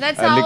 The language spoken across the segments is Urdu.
That's how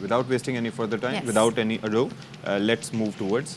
without wasting any further time, without any ado, let's move towards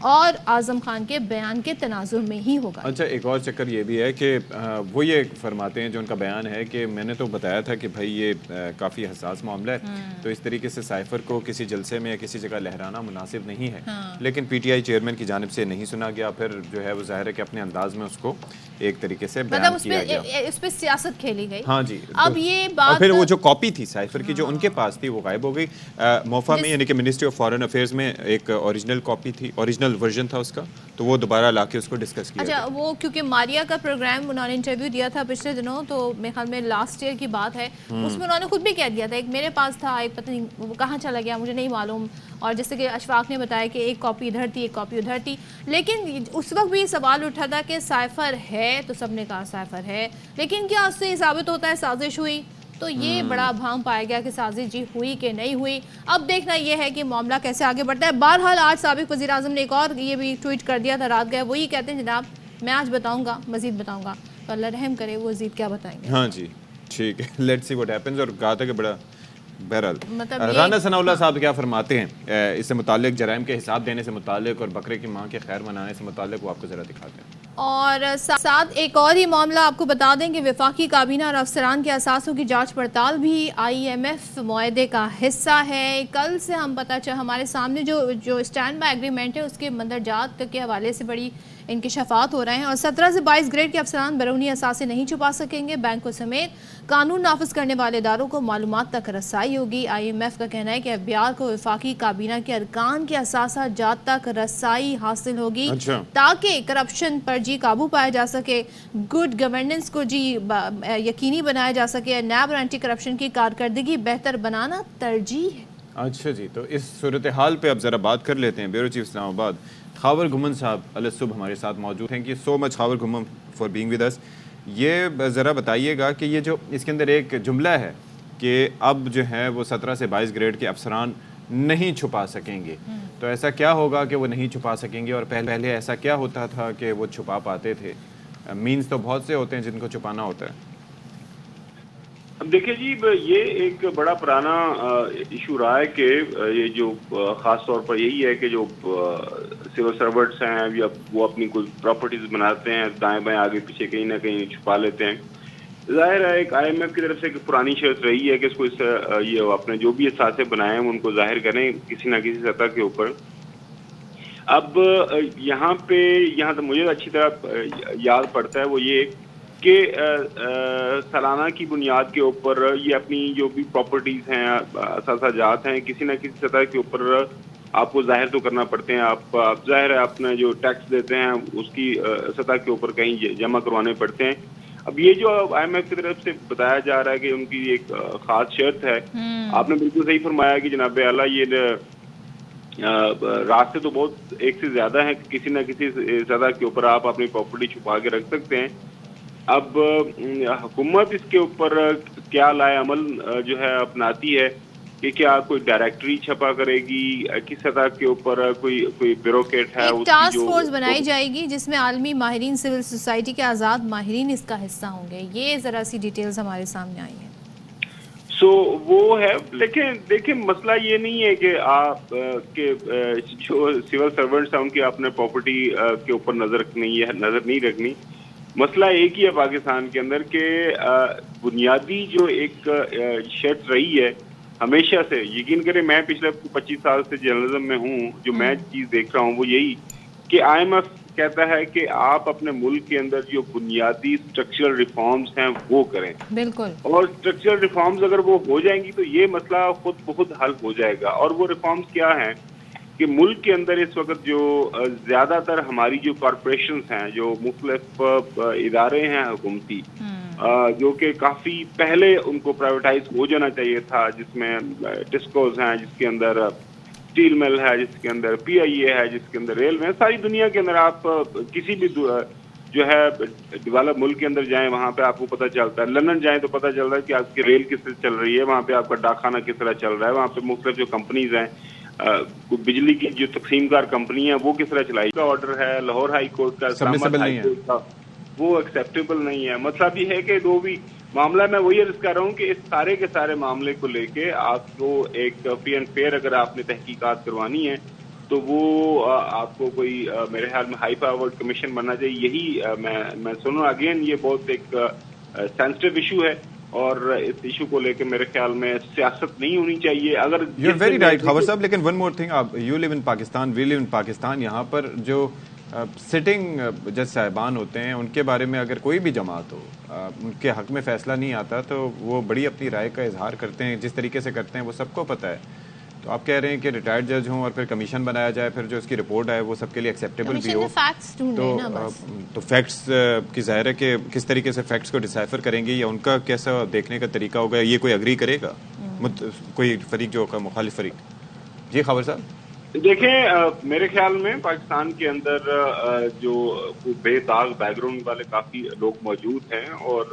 اور اعظم خان کے بیان کے تناظر میں ہی ہوگا۔ اچھا ایک اور چکر یہ بھی ہے کہ وہ یہ فرماتے ہیں جو ان کا بیان ہے کہ میں نے تو بتایا تھا کہ بھائی یہ کافی حساس معاملہ ہے، تو اس طریقے سے سائفر کو کسی جلسے میں یا کسی جگہ لہرانا مناسب نہیں ہے، لیکن پی ٹی آئی چیئرمین کی جانب سے نہیں سنا گیا، پھر جو ہے وہ ظاہر ہے کہ اپنے انداز میں اس کو ایک طریقے سے بیان کیا گیا، اس پہ سیاست کھیلی گئی۔ ہاں جی، اب یہ بات اور پھر وہ جو کاپی تھی سائفر کی جو ان کے پاس تھی وہ غائب ہو گئی موفا میں، یعنی کہ منسٹری آف فارن افیئرز میں ایک اوریجنل کاپی تھی، اوریجنل ورژن تھا اس کا، تو وہ دوبارہ لا کے اس کو ڈسکس کیا۔ اچھا وہ کیونکہ ماریا کا پروگرام انہوں نے انٹرویو دیا تھا پچھلے دنوں، تو میرے خیال میں لاسٹ ایئر کی بات ہے، اس میں انہوں نے خود بھی کہہ دیا تھا ایک میرے پاس تھا، ایک پتہ نہیں وہ کہاں چلا گیا مجھے نہیں معلوم، اور جیسے کہ اشفاق نے بتایا کہ ایک کاپی ادھر تھی ایک کاپی ادھر تھی، لیکن اس وقت بھی سوال اٹھا تھا کہ سائفر ہے، تو سب نے کہا سائفر ہے، لیکن کیا اس سے یہ ثابت ہوتا ہے سازش ہوئی؟ تو یہ بڑا بھانگ پایا گیا کہ سازش جی ہوئی کہ نہیں ہوئی۔ اب دیکھنا یہ ہے کہ معاملہ کیسے آگے بڑھتا ہے۔ بہرحال آج سابق وزیر اعظم نے ایک اور یہ بھی ٹویٹ کر دیا تھا رات گئے، وہی کہتے ہیں جناب میں آج بتاؤں گا، مزید بتاؤں گا، تو اللہ رحم کرے وہ مزید کیا بتائیں گے۔ ہاں جی ٹھیک ہے، لیٹس سی واٹ ہیپنز، اور کہا تھا کہ بڑا بہرحال مطلب رانا ثناء اللہ صاحب کیا فرماتے ہیں اس سے متعلق، جرائم کے حساب دینے سے متعلق اور بکرے کی ماں کے خیر منانے سے متعلق، وہ آپ کو ذرا دکھاتے ہیں۔ اور ساتھ ایک اور ہی معاملہ آپ کو بتا دیں کہ وفاقی کابینہ اور افسران کے اثاثوں کی جانچ پڑتال بھی آئی ایم ایف معاہدے کا حصہ ہے۔ کل سے ہم ہمارے سامنے جو اسٹینڈ بائی ایگریمنٹ ہے اس کے مندرجات کے حوالے سے بڑی انکشافات ہو رہے ہیں، اور 17 سے 22 گریڈ کے افسران بیرونی اثاثے نہیں چھپا سکیں گے، بینکوں سمیت قانون نافذ کرنے والے اداروں کو معلومات تک رسائی ہوگی۔ آئی ایم ایف کا کہنا ہے کہ ایف بی آر کو وفاقی کابینہ کے ارکان کے اثاثہ جات تک رسائی حاصل ہوگی تاکہ کرپشن پر قابو پایا جا سکے، گڈ گورننس کو یقینی بنایا جا سکے، نیب اور اینٹی کرپشن کی کارکردگی بہتر بنانا ترجیح ہے۔ اچھا جی، تو اس صورتحال پہ اب ذرا بات کر لیتے ہیں۔ بیورو چیف اسلام آباد خاور گھمن صاحب علیہ صبح ہمارے ساتھ موجود ہیں، کہ so much Khawar Ghuman for being with us. یہ ذرا بتائیے گا کہ یہ جو اس کے اندر ایک جملہ ہے کہ اب جو ہے وہ 17 سے 22 گریڈ کے افسران نہیں چھپا سکیں گے، تو ایسا کیا ہوگا کہ وہ نہیں چھپا سکیں گے، اور پہلے ایسا کیا ہوتا تھا کہ وہ چھپا پاتے تھے؟ مینز تو بہت سے ہوتے ہیں جن کو چھپانا ہوتا ہے۔ اب دیکھیں جی، یہ ایک بڑا پرانا ایشو رہا ہے کہ یہ جو خاص طور پر یہی ہے کہ جو سول سرونٹس ہیں یا وہ اپنی کوئی پراپرٹیز بناتے ہیں، دائیں بائیں آگے پیچھے کہیں نہ کہیں چھپا لیتے ہیں۔ ظاہر ہے ایک آئی ایم ایف کی طرف سے ایک پرانی شرط رہی ہے کہ اس کو یہ اپنے جو بھی اثاثے بنائے ہیں ان کو ظاہر کریں کسی نہ کسی سطح کے اوپر۔ اب یہاں تو مجھے اچھی طرح یاد پڑتا ہے وہ یہ کہ سالانہ کی بنیاد کے اوپر یہ اپنی جو بھی پراپرٹیز ہیں، اثاثہ جات ہیں، کسی نہ کسی سطح کے اوپر آپ کو ظاہر تو کرنا پڑتے ہیں۔ آپ ظاہر ہے اپنا جو ٹیکس دیتے ہیں اس کی سطح کے اوپر کہیں جمع کروانے پڑتے ہیں۔ اب یہ جو آئی ایم ایف کی طرف سے بتایا جا رہا ہے کہ ان کی ایک خاص شرط ہے، آپ نے بالکل صحیح فرمایا کہ جناب اعلیٰ یہ راستے تو بہت ایک سے زیادہ ہیں، کسی نہ کسی سطح کے اوپر آپ اپنی پراپرٹی چھپا کے رکھ سکتے ہیں۔ اب حکومت اس کے اوپر کیا لائے عمل جو ہے اپناتی ہے کہ کیا کوئی ڈائریکٹری چھپا کرے گی، کس سطح کے اوپر کوئی بیوروکریٹ ہے، ایک ٹاسک فورس بنائی جائے گی جس میں عالمی ماہرین، سول سوسائٹی کے آزاد ماہرین اس کا حصہ ہوں گے، یہ ذرا سی ڈیٹیلز ہمارے سامنے آئی ہیں۔ وہ ہے، لیکن دیکھیں مسئلہ یہ نہیں ہے کہ آپ کے جو سول سرونٹس ہیں ان کی اپنے پراپرٹی کے اوپر نظر نہیں رکھنی۔ مسئلہ ایک ہی ہے پاکستان کے اندر کہ بنیادی جو ایک شرط رہی ہے ہمیشہ سے، یقین کریں میں پچھلے 25 سال سے جرنلزم میں ہوں، جو میں چیز دیکھ رہا ہوں وہ یہی کہ آئی ایم ایف کہتا ہے کہ آپ اپنے ملک کے اندر جو بنیادی اسٹرکچرل ریفارمز ہیں وہ کریں، بالکل، اور اسٹرکچرل ریفارمز اگر وہ ہو جائیں گی تو یہ مسئلہ خود بخود حل ہو جائے گا۔ اور وہ ریفارمز کیا ہیں کہ ملک کے اندر اس وقت جو زیادہ تر ہماری جو کارپوریشنز ہیں، جو مختلف ادارے ہیں حکومتی، جو کہ کافی پہلے ان کو پرائیویٹائز ہو جانا چاہیے تھا، جس میں ٹسکوز ہیں، جس کے اندر اسٹیل مل ہے، جس کے اندر پی آئی اے ہے، جس کے اندر ریلوے ہے، ساری دنیا کے اندر آپ کسی بھی جو ہے ڈیولپ ملک کے اندر جائیں وہاں پہ آپ کو پتہ چلتا ہے، لندن جائیں تو پتہ چلتا ہے کہ آپ کی ریل کس طرح چل رہی ہے، وہاں پہ آپ کا ڈاک خانہ کس طرح چل رہا ہے، وہاں پہ مختلف جو کمپنیز ہیں، بجلی کی جو تقسیم کار کمپنی ہے وہ کس طرح چلائی کا آرڈر ہے لاہور ہائی کورٹ کا، اسلام آباد ہائی کورٹ کا، وہ ایکسیپٹیبل نہیں ہے۔ مطلب یہ ہے کہ دو بھی معاملہ، میں وہی عرض کر رہا ہوں کہ اس سارے کے سارے معاملے کو لے کے آپ کو ایک فری اینڈ فیئر اگر آپ نے تحقیقات کروانی ہے تو وہ آپ کو کوئی میرے خیال میں ہائی پاورڈ کمیشن بننا چاہیے. یہی میں سنوں. اگین یہ بہت ایک سینسٹیو ایشو ہے اور اس ایشو کو لے کے میرے خیال میں سیاست نہیں ہونی چاہیے. اگر یو آر ویری رائٹ خبر صاحب. لیکن ون مور تھنگ, آپ یو لیو ان پاکستان, وی لیو ان پاکستان. یہاں پر جو سٹنگ جج صاحبان ہوتے ہیں ان کے بارے میں اگر کوئی بھی جماعت ہو ان کے حق میں فیصلہ نہیں آتا تو وہ بڑی اپنی رائے کا اظہار کرتے ہیں جس طریقے سے کرتے ہیں وہ سب کو پتہ ہے. تو آپ کہہ رہے ہیں کہ ریٹائرڈ جج ہوں اور پھر کمیشن بنایا جائے, پھر جو اس کی رپورٹ آئے وہ سب کے لیے ایکسیپٹیبل بھی ہو. تو فیکٹس کی ظاہر ہے کہ کس طریقے سے فیکٹس کو ڈسائفر کریں گے یا ان کا کیسا دیکھنے کا طریقہ ہوگا, یہ کوئی اگری کرے گا کوئی فریق جو ہوگا مخالف فریق. جی خبر صاحب. دیکھیں میرے خیال میں پاکستان کے اندر جو بے داغ بیک گراؤنڈ والے کافی لوگ موجود ہیں اور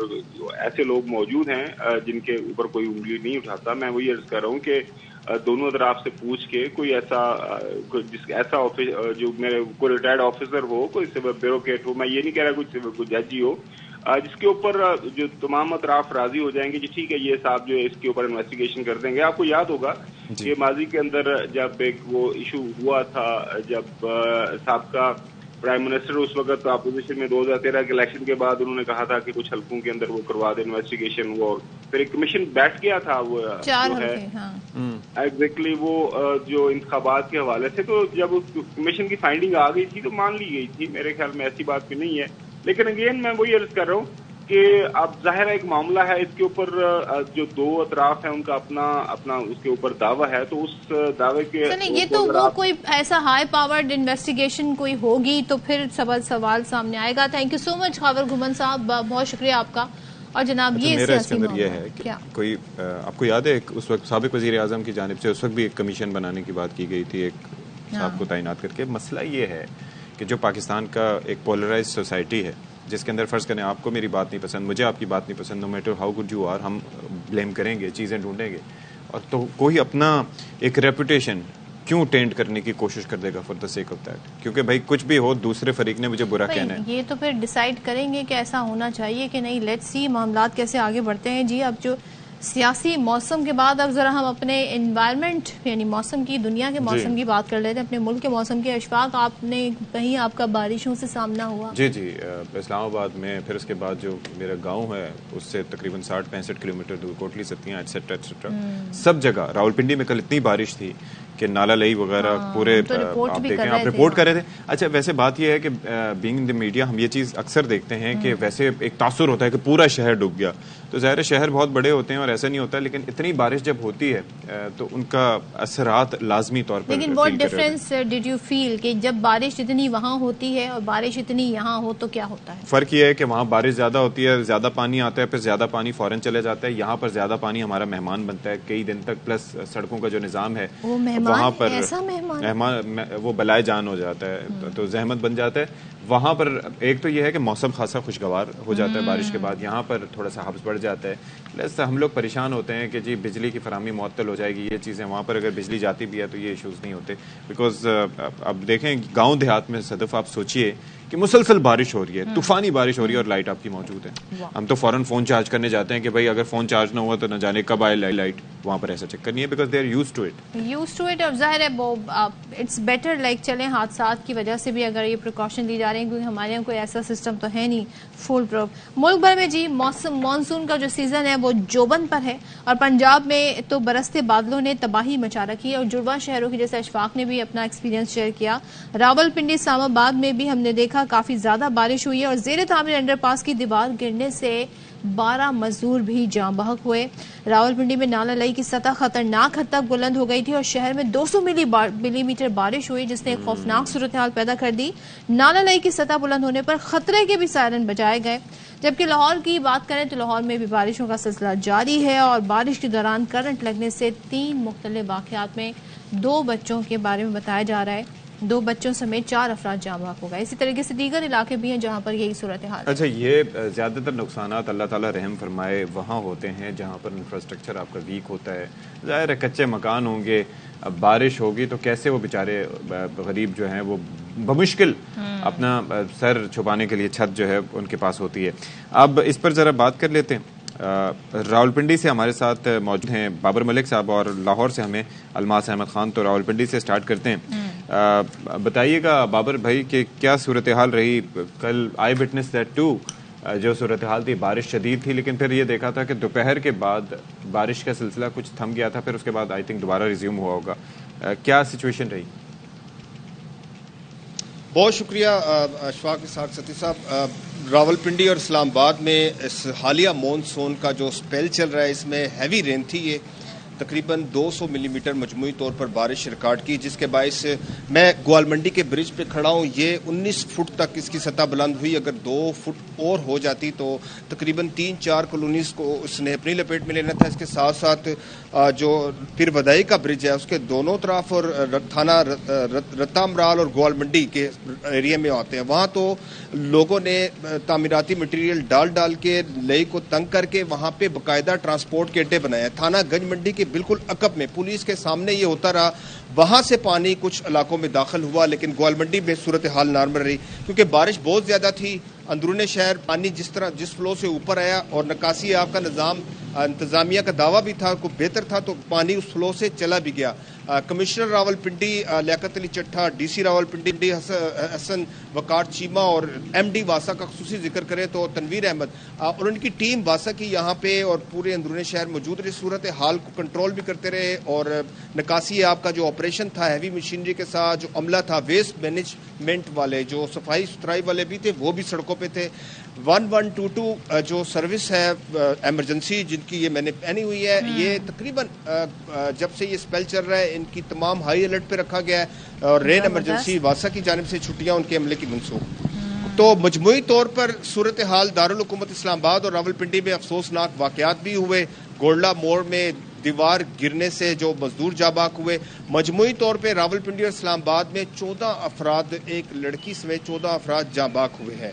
ایسے لوگ موجود ہیں جن کے اوپر کوئی انگلی نہیں اٹھاتا. میں وہی عرض کر رہا ہوں کہ دونوں طرف سے پوچھ کے کوئی ایسا جو میرے کوئی ریٹائرڈ آفیسر ہو, کوئی بیوروکریٹ ہو, میں یہ نہیں کہہ رہا کوئی جج ہی ہو, جس کے اوپر جو تمام اطراف راضی ہو جائیں گے جی ٹھیک ہے یہ صاحب جو اس کے اوپر انویسٹیگیشن کر دیں گے. آپ کو یاد ہوگا کہ ماضی کے اندر جب ایک وہ ایشو ہوا تھا جب سابقہ پرائم منسٹر اس وقت اپوزیشن میں 2013 کے الیکشن کے بعد انہوں نے کہا تھا کہ کچھ حلقوں کے اندر وہ کروا دے انویسٹیگیشن, وہ پھر ایک کمیشن بیٹھ گیا تھا وہ جو ہے ایگزیکٹلی وہ جو انتخابات کے حوالے سے. تو جب اس کمیشن کی فائنڈنگ آ گئی تھی تو مان لی گئی تھی. میرے خیال میں ایسی بات بھی نہیں ہے. لیکن اگین میں وہی عرض کر رہا ہوں کہ اب ظاہر ایک معاملہ ہے, اس کے اوپر جو دو اطراف ہیں ان کا اپنا اس کے اوپر دعویٰ ہے, تو اس دعوے کے یہ تو وہ کوئی ایسا ہائی پاورڈ انویسٹیگیشن کوئی ہوگی تو پھر سوال سامنے آئے گا. Thank you so much Khawar گھمن صاحب, بہت شکریہ آپ کا. اور جناب میرا اس کے اندر یہ ہے کہ کوئی آپ کو یاد ہے اس وقت سابق وزیر اعظم کی جانب سے اس وقت بھی ایک کمیشن بنانے کی بات کی گئی تھی ایک صاحب کو تعینات کر کے. مسئلہ یہ ہے کہ جو پاکستان کا ایک پولرائز سوسائٹی ہے جس کے اندر فرض کریں آپ کو میری بات نہیں پسند, مجھے آپ کی بات نہیں پسند, no matter how good you are, ہم بلیم کریں گے, چیزیں ڈھونڈیں گے, اور تو کوئی اپنا ایک ریپوٹیشن کیوں ٹینٹ کرنے کی کوشش کر دے گا for the sake of that, کیونکہ بھائی کچھ بھی ہو دوسرے فریق نے مجھے برا کہنا ہے. یہ تو پھر ڈیسائیڈ کریں گے کہ ایسا ہونا چاہیے کہ نہیں. لیٹس سی معاملات کیسے آگے بڑھتے ہیں. جی اب جو سیاسی موسم کے بعد اب ذرا ہم اپنے انوائرمنٹ یعنی موسم کی, دنیا کے موسم کی بات کر لیتے ہیں, اپنے ملک کے موسم کے اشفاق. آپ نے کہیں آپ کا بارشوں سے سامنا ہوا؟ جی اسلام آباد میں, پھر اس کے بعد جو میرا گاؤں ہے اس سے تقریباً 60-65 کلومیٹر دور کوٹلی ستیاں ایٹسیٹرا سب جگہ. راولپنڈی میں کل اتنی بارش تھی کہ نالا لئی وغیرہ پورے آپ دیکھیں, آپ رپورٹ کر رہے تھے. اچھا ویسے بات یہ ہے کہ بینگ ان دی میڈیا ہم یہ چیز اکثر دیکھتے ہیں کہ ویسے ایک تاثر ہوتا ہے کہ پورا شہر ڈوب گیا, تو ظاہر شہر بہت بڑے ہوتے ہیں اور ایسا نہیں ہوتا, لیکن اتنی بارش جب ہوتی ہے تو ان کا اثرات لازمی طور پر. لیکن what difference did you feel کہ جب بارش اتنی وہاں ہوتی ہے اور بارش اتنی یہاں ہو تو کیا ہوتا ہے؟ فرق یہ ہے کہ وہاں بارش زیادہ ہوتی ہے, زیادہ پانی آتا ہے, پھر زیادہ پانی فوراً چلے جاتا ہے. یہاں پر زیادہ پانی ہمارا مہمان بنتا ہے کئی دن تک, پلس سڑکوں کا جو نظام ہے وہاں پر مہمان وہ بلائے جان ہو جاتا ہے, تو زحمت بن جاتا ہے وہاں پر. ایک تو یہ ہے کہ موسم خاصا خوشگوار ہو جاتا ہے بارش کے بعد, یہاں پر تھوڑا سا حبس بڑھ جاتا ہے. پلس ہم لوگ پریشان ہوتے ہیں کہ جی بجلی کی فراہمی معطل ہو جائے گی, یہ چیزیں. وہاں پر اگر بجلی جاتی بھی ہے تو یہ ایشوز نہیں ہوتے, بیکاز اب دیکھیں گاؤں دیہات میں صدف آپ سوچئے کہ مسلسل بارش ہو رہی ہے, طوفانی بارش ہو رہی ہے اور لائٹ آپ کی موجود ہے. ہم تو فوراً فون چارج کرنے جاتے ہیں کہ بھائی اگر فون چارج نہ ہوا تو نہ جانے کب آئے لائٹ. وہاں پر ایسا چکر نہیں ہے because they are used to it. اور ظاہر ہے اٹس بیٹر لائک چلیں حادثات کی وجہ سے بھی اگر یہ پریکاشن لی جا رہے ہیں, کیونکہ ہمارے یہاں کوئی ایسا سسٹم تو ہے نہیں فول پروف. ملک بھر میں جی مانسون کا جو سیزن ہے وہ جوبن پر ہے, اور پنجاب میں تو برستے بادلوں نے تباہی مچا رکھی ہے, اور جڑواں شہروں کی جیسے اشفاق نے بھی اپنا ایکسپیرینس شیئر کیا. راولپنڈی اسلام آباد میں بھی ہم نے دیکھا کافی زیادہ بارش ہوئی ہے, اور زیر تعمیر انڈر پاس کی دیوار گرنے سے 12 مزدور بھی جاں بحق ہوئے. راولپنڈی میں نالا لئی کی سطح خطرناک حد تک بلند ہو گئی تھی, اور شہر میں 200 ملی میٹر بارش ہوئی جس نے ایک خوفناک صورتحال پیدا کر دی. نالا لئی کی سطح بلند ہونے پر خطرے کے بھی سائرن بجائے گئے. جبکہ لاہور کی بات کریں تو لاہور میں بھی بارشوں کا سلسلہ جاری ہے, اور بارش کے دوران کرنٹ لگنے سے 3 مختلف واقعات میں 2 بچوں کے بارے میں بتایا جا رہا ہے. 2 بچوں سمیت 4 افراد جاں بحق ہو گئے. اسی طریقے سے دیگر علاقے بھی ہیں جہاں پر یہی صورتحال ہے. اچھا یہ زیادہ تر نقصانات اللہ تعالیٰ رحم فرمائے وہاں ہوتے ہیں جہاں پر انفراسٹرکچر آپ کا ویک ہوتا ہے. ظاہر ہے کچے مکان ہوں گے, اب بارش ہوگی تو کیسے وہ بیچارے غریب جو ہیں وہ بمشکل اپنا سر چھپانے کے لیے چھت جو ہے ان کے پاس ہوتی ہے. اب اس پر ذرا بات کر لیتے ہیں. راولپنڈی سے ہمارے ساتھ موجود ہیں بابر ملک صاحب اور لاہور سے ہمیں الماس احمد خان. تو راولپنڈی سے سٹارٹ کرتے ہیں. بتائیے گا بابر بھائی کہ کیا صورتحال رہی کل؟ آئی وٹنس دیٹ ٹو. جو صورتحال تھی بارش شدید تھی، لیکن پھر یہ دیکھا تھا کہ دوپہر کے بعد بارش کا سلسلہ کچھ تھم گیا تھا، پھر اس کے بعد آئی تھنک دوبارہ ریزیوم ہوا ہوگا. کیا سچویشن رہی؟ بہت شکریہ اشفاق اسحاق ستی صاحب. راولپنڈی اور اسلام آباد میں اس حالیہ مونسون کا جو سپیل چل رہا ہے، اس میں ہیوی رین تھی. یہ تقریباً 200 ملی میٹر مجموعی طور پر بارش ریکارڈ کی، جس کے باعث میں گوالمنڈی کے برج پہ کھڑا ہوں. یہ 19 فٹ تک اس کی سطح بلند ہوئی. اگر 2 فٹ اور ہو جاتی تو تقریباً 3-4 کالونیز کو اس نے اپنی لپیٹ میں لینا تھا. اس کے ساتھ ساتھ جو پیر بدائی کا برج ہے اس کے دونوں طرف اور تھانہ رتامرال اور گوالمنڈی کے ایریا میں آتے ہیں، وہاں تو لوگوں نے تعمیراتی مٹیریل ڈال کے لئی کو تنگ کر کے وہاں پہ باقاعدہ ٹرانسپورٹ کے اڈے بنائے. تھانہ گنج منڈی کے بالکل عقب میں پولیس کے سامنے یہ ہوتا رہا. وہاں سے پانی کچھ علاقوں میں داخل ہوا، لیکن گوالمنڈی میں صورتحال نارمل رہی کیونکہ بارش بہت زیادہ تھی. اندرون شہر پانی جس فلو سے اوپر آیا اور نکاسی آپ کا نظام انتظامیہ کا دعویٰ بھی تھا کو بہتر تھا، تو پانی اس فلو سے چلا بھی گیا. Commissioner Rawalpindi Liaquat Ali چٹھا، D C Rawalpindi حسن وقار چیمہ اور ایم ڈی واسا کا خصوصی ذکر کریں تو تنویر احمد اور ان کی ٹیم واسا کی یہاں پہ اور پورے اندرون شہر موجود رہے، صورت حال کو کنٹرول بھی کرتے رہے. اور نکاسی آپ کا جو آپریشن تھا ہیوی مشینری کے ساتھ، جو عملہ تھا ویسٹ مینجمنٹ والے، جو صفائی ستھرائی والے بھی تھے، وہ بھی سڑکوں پہ تھے. 1122 جو سروس ہے ایمرجنسی جن کی یہ میں نے پہنی ہوئی ہے، یہ تقریباً جب سے یہ سپیل چل رہا ہے ان کی تمام ہائی الرٹ پہ رکھا گیا ہے. اور رین ایمرجنسی واسا کی جانب سے چھٹیاں ان کے عملے کی منسوخ. تو مجموعی طور پر صورتحال دارالحکومت اسلام آباد اور راولپنڈی میں افسوسناک واقعات بھی ہوئے. گولڈا موڑ میں دیوار گرنے سے جو مزدور جاں بحق ہوئے. مجموعی طور پہ راولپنڈی اور اسلام آباد میں 14 افراد، ایک لڑکی سمیت 14 افراد جاں بحق ہوئے ہیں.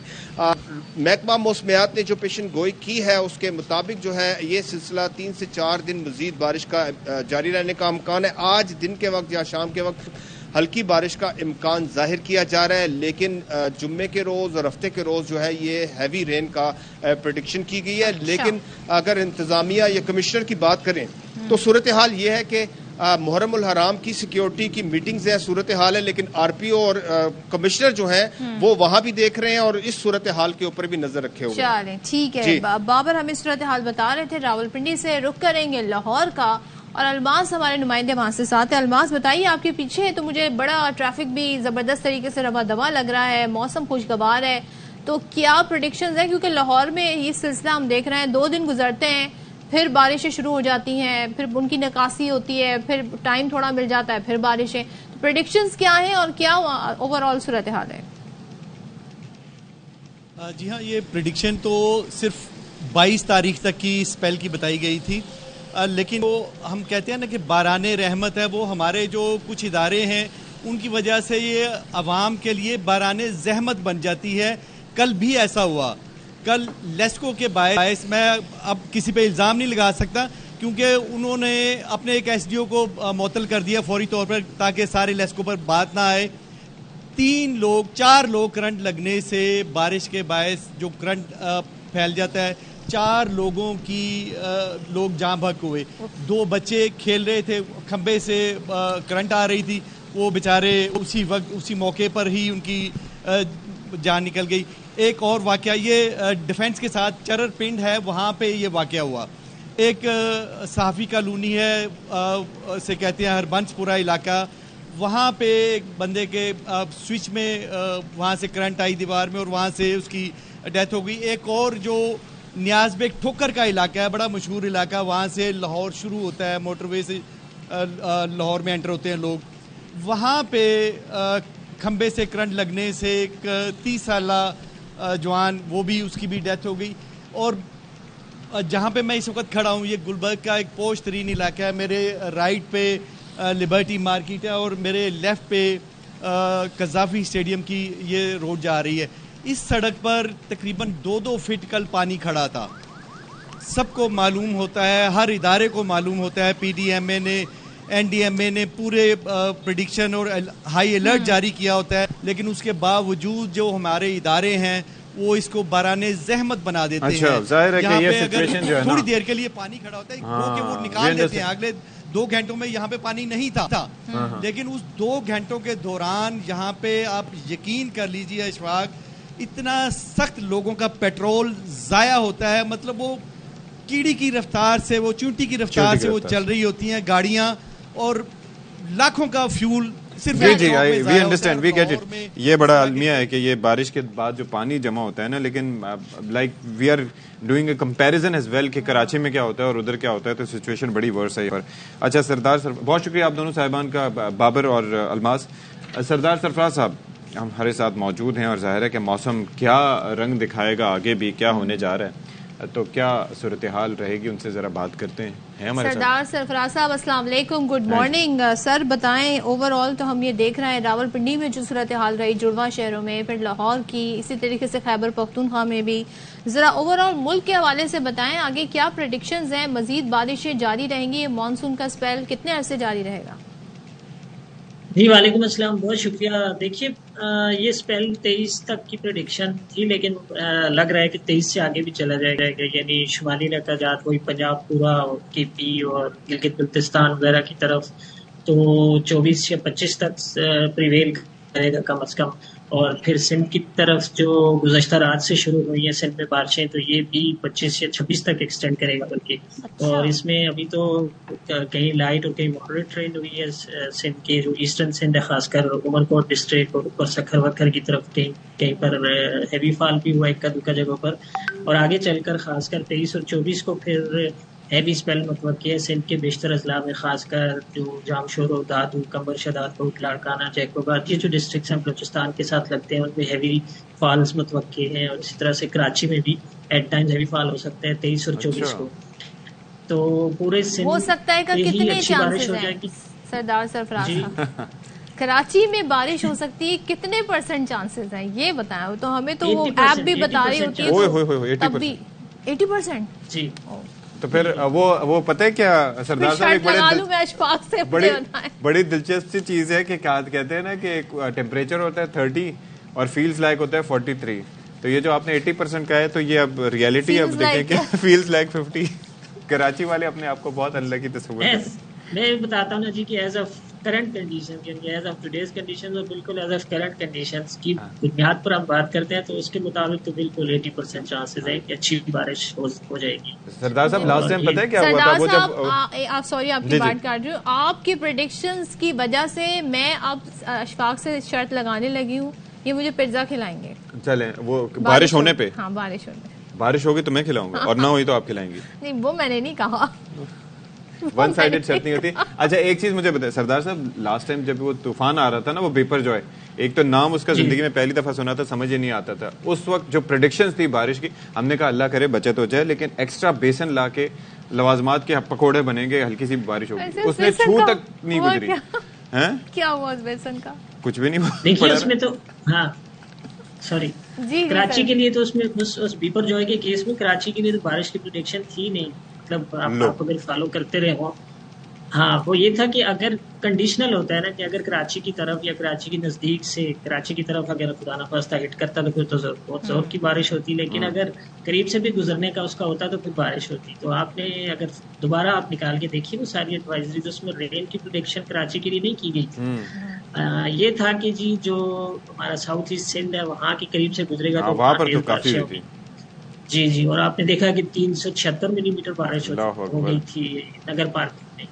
محکمہ موسمیات نے جو پیشن گوئی کی ہے اس کے مطابق جو ہے یہ سلسلہ 3 سے 4 دن مزید بارش کا جاری رہنے کا امکان ہے. آج دن کے وقت یا شام کے وقت ہلکی بارش کا امکان ظاہر کیا جا رہا ہے، لیکن جمعے کے روز اور ہفتے کے روز جو ہے یہ ہیوی رین کا پریڈکشن کی گئی ہے. لیکن اگر انتظامیہ یا کمشنر کی بات کریں تو صورتحال یہ ہے کہ محرم الحرام کی سیکیورٹی کی میٹنگز ہے، صورتحال ہے، لیکن آر پی او اور کمشنر جو ہیں وہ وہاں بھی دیکھ رہے ہیں اور اس صورتحال کے اوپر بھی نظر رکھے ہوئے. چلیں ٹھیک ہے. بابر ہمیں صورتحال بتا رہے تھے. راولپنڈی سے رخ کریں گے لاہور کا، اور الماس ہمارے نمائندے وہاں سے ساتھ ہیں. الماس بتائیے، آپ کے پیچھے تو مجھے بڑا ٹریفک بھی زبردست طریقے سے رواں دواں لگ رہا ہے، موسم خوشگوار ہے، تو کیا پریڈکشنز ہیں؟ کیونکہ لاہور میں یہ سلسلہ ہم دیکھ رہے ہیں 2 دن گزرتے ہیں، پھر بارشیں شروع ہو جاتی ہیں، پھر ان کی نکاسی ہوتی ہے، پھر ٹائم تھوڑا مل جاتا ہے، پھر بارشیں. تو پریڈکشنز کیا ہیں اور کیا اوور آل صورتحال ہے؟ جی ہاں، یہ پریڈکشن تو صرف 22 تاریخ تک کی اسپیل کی بتائی گئی تھی، لیکن وہ ہم کہتے ہیں نا کہ باران رحمت ہے، وہ ہمارے جو کچھ ادارے ہیں ان کی وجہ سے یہ عوام کے لیے باران زحمت بن جاتی ہے. کل بھی ایسا ہوا. کل لیسکو کے باعث میں اب کسی پہ الزام نہیں لگا سکتا کیونکہ انہوں نے اپنے ایک ایس ڈی او کو معطل کر دیا فوری طور پر تاکہ سارے لیسکو پر بات نہ آئے. 4 لوگ کرنٹ لگنے سے بارش کے باعث جو کرنٹ پھیل جاتا ہے، 4 لوگوں کی لوگ جاں بحق ہوئے. 2 بچے کھیل رہے تھے، کھمبے سے کرنٹ آ رہی تھی، وہ بیچارے اسی وقت اسی موقع پر ہی ان کی جان نکل گئی. ایک اور واقعہ یہ ڈیفنس کے ساتھ چرر پنڈ ہے، وہاں پہ یہ واقعہ ہوا. ایک صحافی کالونی ہے سے کہتے ہیں ہربنس پورا علاقہ، وہاں پہ ایک بندے کے سوئچ میں وہاں سے کرنٹ آئی دیوار میں اور وہاں سے اس کی ڈیتھ ہو گئی. ایک اور جو نیاز بیگ ٹھوکر کا علاقہ ہے، بڑا مشہور علاقہ، وہاں سے لاہور شروع ہوتا ہے، موٹر وے سے لاہور میں انٹر ہوتے ہیں لوگ. وہاں پہ کھمبے سے کرنٹ لگنے سے ایک 30 سالہ جوان، وہ بھی اس کی بھی ڈیتھ ہو گئی. اور جہاں پہ میں اس وقت کھڑا ہوں یہ گلبرگ کا ایک پوش ترین علاقہ ہے. میرے رائٹ پہ لبرٹی مارکیٹ ہے اور میرے لیفٹ پہ قذافی اسٹیڈیم کی یہ روڈ جا رہی ہے. اس سڑک پر تقریباً 2 فٹ کل پانی کھڑا تھا. سب کو معلوم ہوتا ہے، ہر ادارے کو معلوم ہوتا ہے، پی ڈی ایم اے نے، این ڈی ایم اے نے پورے پریڈکشن اور ہائی الرٹ جاری کیا ہوتا ہے، لیکن اس کے باوجود جو ہمارے ادارے ہیں وہ اس کو بارانِ زحمت بنا دیتے ہیں. اچھا ظاہر ہے کہ یہاں یہ پہ اگر سچویشن جو ہے نا تھوڑی دیر کے لیے پانی کھڑا ہوتا ہے وہ کہ وہ نکال دیتے ہیں. اگلے 2 گھنٹوں میں یہاں پہ پانی نہیں تھا, لیکن اس 2 گھنٹوں کے دوران یہاں پہ آپ یقین کر لیجئے اشفاق, اتنا سخت لوگوں کا پیٹرول ضائع ہوتا ہے. مطلب وہ کیڑی کی رفتار سے, وہ چونٹی کی رفتار سے وہ چل رہی ہوتی ہیں گاڑیاں, اور لاکھوں کا فیول صرف. جی we understand, we get it. یہ بڑا المیہ ہے کہ یہ بارش کے بعد جو پانی جمع ہوتا ہے نا, لیکن like we are doing a comparison as well کہ کراچی میں کیا ہوتا ہے اور ادھر کیا ہوتا ہے, تو سچویشن بڑی ورس ہے. اچھا سردار بہت شکریہ آپ دونوں صاحبان کا, بابر اور الماس. سردار سرفراز صاحب ہم ہمارے ساتھ موجود ہیں, اور ظاہر ہے کہ موسم کیا رنگ دکھائے گا, آگے بھی کیا ہونے جا رہا ہے, تو کیا صورتحال رہے گی, ان سے ذرا بات کرتے ہیں. سردار سرفراز صاحب السلام علیکم, گڈ مارننگ. سر بتائیں اوور آل تو ہم یہ دیکھ رہے ہیں راول پنڈی میں جو صورتحال رہی, جڑواں شہروں میں, پھر لاہور کی, اسی طریقے سے خیبر پختونخوا میں بھی, ذرا اوور آل ملک کے حوالے سے بتائیں آگے کیا پریڈکشنز ہیں, مزید بارشیں جاری رہیں گی, مانسون کا اسپیل کتنے عرصے جاری رہے گا؟ جی وعلیکم السلام, بہت شکریہ. دیکھیے یہ اسپیل 23 تک کی پریڈکشن تھی, لیکن لگ رہا ہے کہ 23 سے آگے بھی چلا جائے گا, یعنی شمالی علاقہ جات وہی پنجاب پورا, کے پی اور گلگت بلتستان وغیرہ کی طرف, تو 24 یا 25 تک پریویل کرے گا کم از کم. اور پھر سندھ کی طرف جو گزشتہ رات سے شروع ہوئی ہیں سندھ میں بارشیں, تو یہ بھی 25 یا 26 تک ایکسٹینڈ کرے گا بلکہ. اور اس میں ابھی تو کہیں لائٹ اور کہیں ماڈریٹ ٹرینڈ ہوئی ہے سندھ کے, جو ایسٹرن سندھ ہے خاص کر عمر کوٹ ڈسٹرکٹ اور اوپر سکھر وکھر کی طرف کہیں پر ہیوی فال بھی ہوا اکا دکا جگہوں پر. اور آگے چل کر خاص کر 23 اور 24 کو پھر ہیوی اسپیل متوقع ہے سندھ کے بیشتر اضلاع میں, خاص کر جو جامشورو, دادو, کمبر شداد کوٹ, لاڑکانہ, جیکوباد, یہ جو ڈسٹرکٹس ہیں بلوچستان کے ساتھ لگتے ہیں ان میں ہیوی فالز متوقع ہیں. اور اسی طرح سے کراچی میں بھی ایٹ ٹائمز ہیوی فال ہو سکتا ہے 23 اور 24 کو. تو پورے سندھ ہو سکتا ہے کہ کتنے چانسز ہیں سردار سرفراز صاحب, کراچی میں بارش ہو سکتی ہے, کتنے % چانسز ہیں یہ بتائیں. تو ہمیں تو وہ ایپ بھی بتا رہی ہوتی ہے تب بھی 80%. جی تو پھر وہ پتہ ہے کیا سردار صاحب, ایک بڑی دلچسپ چیز ہے کہ کیا کہتے ہیں نا کہ ٹیمپریچر ہوتا ہے 30 اور فیلز لائک ہوتا ہے 43. تو یہ جو آپ نے 80% کہا ہے, تو یہ اب ریئلٹی اب دیکھیں کہ فیلز لائک 50. کراچی والے اپنے آپ کو بہت انلکی تصور کرتے ہیں. میں بتاتا ہوں نا جی کہ ایز آف کرنٹ کنڈیشن, یعنی ایز آف ٹوڈیز کنڈیشن, اور بالکل ایز آف کرنٹ کنڈیشنز کی بنیاد پر ہم بات کرتے ہیں, تو اس کے مطابق تو بالکل 80% چانسز ہے کہ اچھی بارش ہو جائے گی. سردار صاحب لاسٹ ٹائم پتہ ہے کیا ہوا تھا, وہ جب سوری آپ کی بات کر رہی ہوں, آپ کی پریڈکشنز کی وجہ سے میں اب اشفاق سے شرط لگانے لگی ہوں, یہ مجھے پیزا کھلائیں گے. چلیں وہ بارش ہونے پہ, ہاں بارش ہونے پہ, بارش ہوگی تو میں کھلاؤں گا, اور نہ ہوئی تو آپ کھلائیں گی. نہیں وہ میں نے نہیں کہا, ون سائیڈڈ شرط نہیں ہوتی. اچھا ایک چیز مجھے بتائیں سردار صاحب, لاسٹ ٹائم جب وہ طوفان آ رہا تھا نا, وہ بیپر جو ہے, ایک تو نام اس کا زندگی میں پہلی دفعہ سنا تھا, سمجھ ہی نہیں آتا تھا. اس وقت جو پریڈکشنز تھی بارش کی, ہم نے کہا اللہ کرے بچت ہو جائے, لیکن ایکسٹرا بیسن لا کے لوازمات کے پکوڑے بنیں گے, ہلکی سی بارش ہوگی. اس نے چھو تک نہیں گزری. کیا ہوا اس بیسن کا؟ کچھ بھی نہیں ہوا. دیکھیے اس میں تو ہاں سوری کراچی کے لیے تو اس میں اس بیپر جو ہے کہ کیس میں کراچی کے لیے تو بارش کی پریڈکشن تھی نہیں. مطلب آپ اگر فالو کرتے رہے ہوں, ہاں وہ یہ تھا کہ اگر کنڈیشنل ہوتا ہے نا کہ اگر کراچی کی طرف یا کراچی کے نزدیک سے کراچی کی طرف اگر خدا نخواستہ ہٹ کرتا تو پھر تو بہت زور کی بارش ہوتی, لیکن اگر قریب سے بھی گزرنے کا اس کا ہوتا تو پھر بارش ہوتی. تو آپ نے اگر دوبارہ آپ نکال کے دیکھیے وہ ساری ایڈوائزری, تو اس میں رین کی پریڈکشن کراچی کے لیے نہیں کی گئی تھی. یہ تھا کہ جی جو ہمارا ساؤتھ ایسٹ سندھ ہے وہاں کے قریب سے گزرے گا تو وہاں پر کافی ہوئی تھی. جی اور آپ نے دیکھا کہ 376 ملی میٹر بارش ہو گئی تھی نگر پارک میں.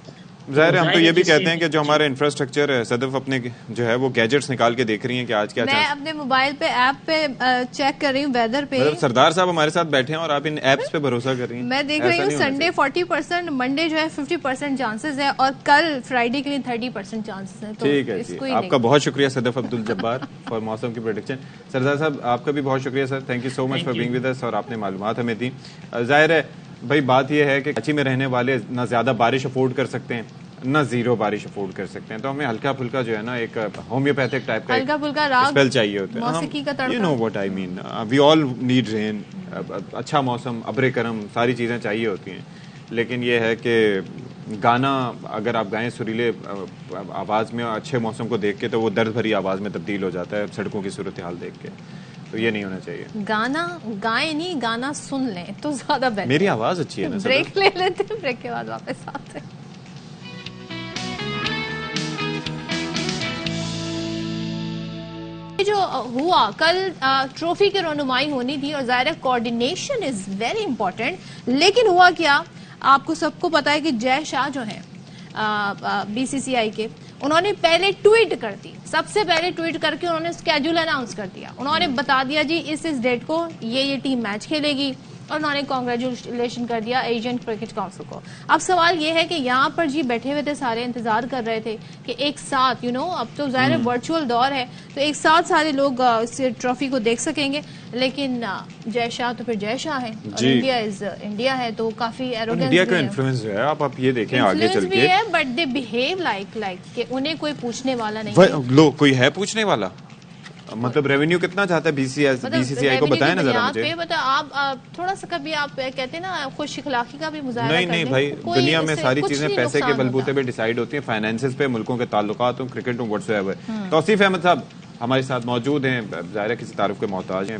ظاہر ہے ہم تو یہ بھی کہتے ہیں کہ جو ہمارا انفراسٹرکچر ہے, صدف اپنے جو ہے وہ گیجٹس نکال کے دیکھ رہی ہیں کہ آج کیا میں اپنے موبائل پہ ایپ پہ چیک کر رہی ہوں ویدر پہ. سردار صاحب ہمارے ساتھ بیٹھے ہیں اور آپ ان ایپس پہ بھروسہ کر رہی ہیں. میں دیکھ رہی ہوں سنڈے 40%, منڈے جو ہے 50% چانسز ہے, اور کل فرائیڈے کے لیے 30% چانسز ہے. ٹھیک ہے جی, آپ کا بہت شکریہ صدف عبد الجبار فار موسم کی پریڈکشن. سردار صاحب آپ کا بھی بہت شکریہ sir, thank you so much for being with us, اور آپ نے معلومات ہمیں دی. ظاہر ہے بھائی بات یہ ہے کہ کراچی میں رہنے والے نہ زیادہ بارش افورڈ کر سکتے ہیں نہ زیرو بارش افورڈ کر سکتے ہیں, تو ہمیں ہلکا پھلکا جو ہے نا ایک ہومیوپیتھک ٹائپ کا ہلکا پھلکا راگ اسپیل چاہیے ہوتا ہے. موسیقی کا تڑکا, you know what I mean, we all need rain, اچھا موسم, ابر کرم, ساری چیزیں چاہیے ہوتی ہیں. لیکن یہ ہے کہ گانا اگر آپ گائیں سریلے آواز میں اچھے موسم کو دیکھ کے, تو وہ درد بھری آواز میں تبدیل ہو جاتا ہے سڑکوں کی صورتحال دیکھ کے. تو یہ نہیں ہونا چاہیے. گانا گائیں نہیں, گانا سن لیں تو زیادہ بہتر. میری آواز اچھی ہے نا. بریک لے لیتے ہیں, بریک کے بعد واپس آتے ہیں. جو ہوا کل ٹرافی کی رونمائی ہونی تھی اور ظاہر کوآرڈینیشن از ویری امپورٹنٹ, لیکن ہوا کیا, آپ کو سب کو پتا ہے کہ جے شاہ جو ہیں بی سی سی آئی کے, انہوں نے پہلے ٹویٹ کر دی, سب سے پہلے ٹویٹ کر کے انہوں نے اسکیڈول اناؤنس کر دیا. انہوں نے بتا دیا جی اس ڈیٹ کو یہ ٹیم میچ کھیلے گی, اور انہوں نے کانگریچولیشن کر دیا ایشین کرکٹ کونسل کو. اب سوال یہ ہے کہ یہاں پر جی بیٹھے ہوئے تھے سارے, انتظار کر رہے تھے کہ ایک ساتھ اب تو ظاہر ورچوئل دور ہے تو ایک ساتھ سارے لوگ اس ٹرافی کو دیکھ سکیں گے, لیکن جے شاہ تو پھر جے شاہ ہے, انڈیا از انڈیا ہے, تو کافی ایروگنس انڈیا کا انفلوئنس جو ہے آپ یہ دیکھیں آگے چل کے ہے, بٹ دے بہیو لائک کہ انہیں کوئی پوچھنے والا نہیں ہے. لو کوئی ہے پوچھنے والا, مطلب ریونیو کتنا چاہتا ہے بی سی سی آئی کو, بتائیں نا ذرا مجھے. آپ تھوڑا سا کبھی آپ کہتے ہیں نا خوش اخلاقی کا بھی مظاہرہ کرتے ہیں. نہیں بھائی, دنیا میں ساری چیزیں پیسے کے بلبوتے پہ ڈیسائیڈ ہوتی ہیں, فائنینسز پہ, ملکوں کے تعلقات ہوں, کرکٹ ہوں, واٹس ایور. توصیف احمد صاحب ہمارے ساتھ موجود ہیں, ظاہر ہے کسی تعارف کے محتاج ہیں.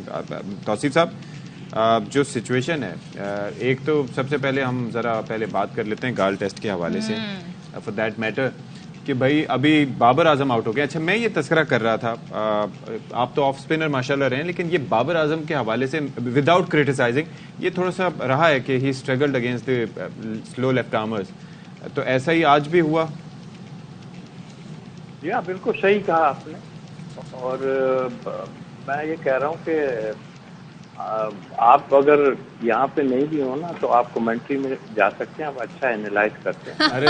توصیف صاحب, جو سچویشن ہے, ایک تو سب سے پہلے ہم ذرا پہلے بات کر لیتے ہیں گال ٹیسٹ کے حوالے سے, فار دیٹ میٹر, کہ بھائی ابھی بابر اعظم آؤٹ ہو گیا. اچھا میں یہ تذکرہ کر رہا تھا, آپ تو آف اسپنر ماشاءاللہ رہے ہیں, لیکن یہ بابر اعظم کے حوالے سے وداؤٹ کرٹیسائزنگ یہ تھوڑا سا رہا ہے کہ he struggled against the slow left armers, تو ایسا ہی آج بھی ہوا. جی ہاں, بالکل صحیح کہا آپ نے, اور میں یہ کہہ رہا ہوں کہ آپ اگر یہاں پہ نہیں بھی ہو نا تو آپ کمنٹری میں جا سکتے ہیں, آپ اچھا اینالائز کرتے ہیں. ارے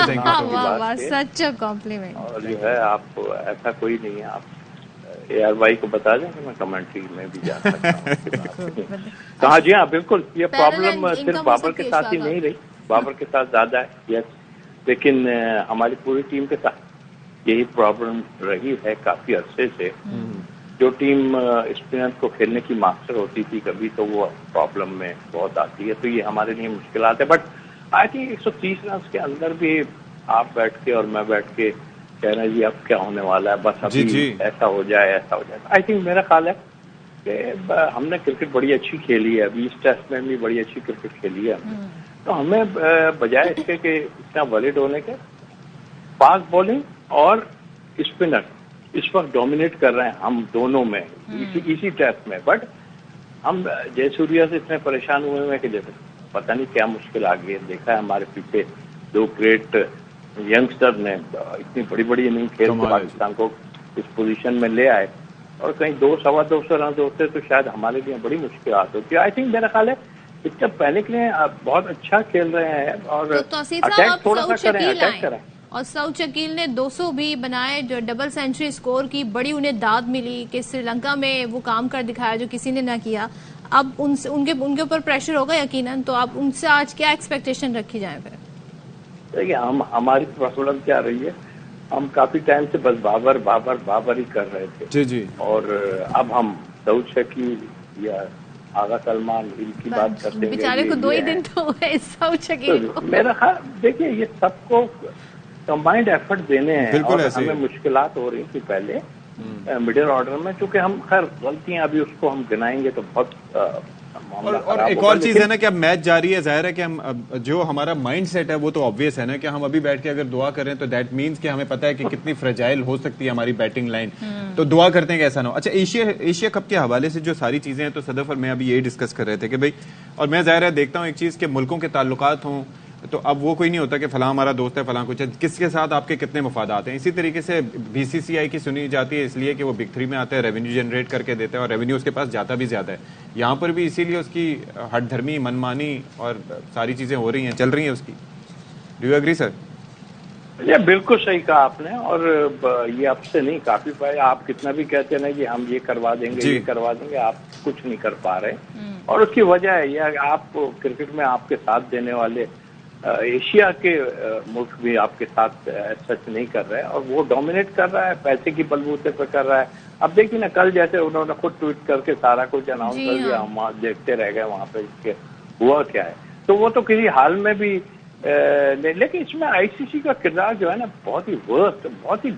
سچ کمپلیمنٹ. اور جو ہے آپ ایسا کوئی نہیں ہے, آپ اے آر وائی کو بتا دیں کہ میں کمنٹری میں بھی جا سکتا ہوں. کہا جی ہاں بالکل, یہ پرابلم صرف بابر کے ساتھ ہی نہیں رہی, بابر کے ساتھ زیادہ ہے یس, لیکن ہماری پوری ٹیم کے ساتھ یہی پرابلم رہی ہے کافی عرصے سے. جو ٹیم اسپنر کو کھیلنے کی ماسٹر ہوتی تھی کبھی, تو وہ پرابلم میں بہت آتی ہے, تو یہ ہمارے لیے مشکلات ہے. بٹ آئی تھنک 130 رنس کے اندر بھی آپ بیٹھ کے اور میں بیٹھ کے کہہ رہے ہیں جی اب کیا ہونے والا ہے, بس ابھی ایسا ہو جائے ایسا ہو جائے. آئی تھنک میرا خیال ہے کہ ہم نے کرکٹ بڑی اچھی کھیلی ہے, ابھی اس ٹیسٹ میں بھی بڑی اچھی کرکٹ کھیلی ہے, تو ہمیں بجائے اس کے کہ اتنا ویلڈ ہونے کے, فاسٹ بولنگ اور اسپنر اس وقت ڈومینیٹ کر رہے ہیں ہم دونوں میں اسی ٹیسٹ میں. بٹ ہم جے سوریا سے اتنے پریشان ہوئے ہیں کہ جیسے پتہ نہیں کیا مشکل آ گئی ہے. دیکھا ہے ہمارے پیچھے دو گریٹ ینگسٹر نے اتنی بڑی بڑی اننگ کھیل کے پاکستان کو اس پوزیشن میں لے آئے, اور کہیں 200-250 رنز ہوتے تو شاید ہمارے لیے بڑی مشکلات ہوتی. آئی تھنک میرا خیال ہے اس کا پہلے کے لیے بہت اچھا کھیل رہے ہیں, اور اٹیک تھوڑا سا کریں, اٹیک کریں. اور سعود شکیل نے 200 بھی بنائے, جو ڈبل سینچری سکور کی, بڑی انہیں داد ملی کہ سری لنکا میں وہ کام کر دکھایا جو کسی نے نہ کیا. اب ان کے اوپر پریشر ہوگا یقیناً, تو آپ ان سے آج کیا ایکسپیکٹیشن رکھی جائیں پھر؟ دیکھیے ہماری پرابلم کیا رہی ہے, ہم کافی ٹائم سے بس بابر ہی کر رہے تھے. جی جی. اور اب ہم سعود شکیل یا آغا سلمان ان کی بات کرتے ہیں, بیچارے کو 2 ہی دن تو ہوئے سعود شکیل کو. میرا خیال دیکھیے یہ سب کو کمبائنڈ ایفرٹ دینے ہیں, اور ہمیں مشکلات ہو رہی تھی پہلے مڈل آرڈر میں, چونکہ ہم خیر غلطیاں ابھی اس کو ہم گنائیں گے تو بہت. اور ایک اور چیز ہے نا کہ اب میچ جاری ہے, ظاہر ہے کہ ہم جو ہمارا مائنڈ سیٹ ہے وہ تو آبویس ہے نا کہ ہم ابھی بیٹھ کے اگر دعا کریں تو دیٹ مینس کہ ہمیں پتہ ہے کہ کتنی فریجائل ہو سکتی ہے ہماری بیٹنگ لائن, تو دعا کرتے ہیں کہ ایسا نہ ہو. اچھا ایشیا کپ کے حوالے سے جو ساری چیزیں ہیں, تو صدف اور میں ابھی یہی ڈسکس کر رہے تھے کہ بھائی, اور میں ظاہر ہے دیکھتا ہوں ایک چیز کہ ملکوں کے تعلقات ہوں, تو اب وہ کوئی نہیں ہوتا کہ فلاں ہمارا دوست ہے, فلاں کچھ ہے, کس کے ساتھ آپ کے کتنے مفادات ہیں. اسی طریقے سے بی سی سی آئی کی سنی جاتی ہے اس لیے کہ وہ بگ 3 میں آتے ہیں, ریونیو جنریٹ کر کے دیتے ہیں, اور ریونیو اس کے پاس جاتا بھی زیادہ ہے. یہاں پر بھی اسی لیے اس کی ہٹ دھرمی, منمانی اور ساری چیزیں ہو رہی ہیں, چل رہی ہیں اس کی. ڈو یو ایگری سر؟ یہ بالکل صحیح کہا آپ نے, اور یہ اب سے نہیں, کافی پہلے آپ کتنا بھی کہتے ہیں نا کہ ہم یہ کروا دیں گے, یہ کروا دیں گے, آپ کچھ نہیں کر پا رہے. اور اس کی وجہ ہے یہ آپ کرکٹ میں آپ کے ساتھ دینے والے ایشیا کے ملک بھی آپ کے ساتھ سچ نہیں کر رہے, اور وہ ڈومینیٹ کر رہا ہے, پیسے کی بلبوتے پہ کر رہا ہے. اب دیکھیے نا کل جیسے انہوں نے خود ٹویٹ کر کے سارا کچھ اناؤنس کر دیا, ہم دیکھتے رہ گئے وہاں پہ کہ ہوا کیا ہے. تو وہ تو کسی حال میں بھی لیکن اس میں آئی سی سی کا کردار جو ہے نا بہت ہی ورسٹ, بہت ہی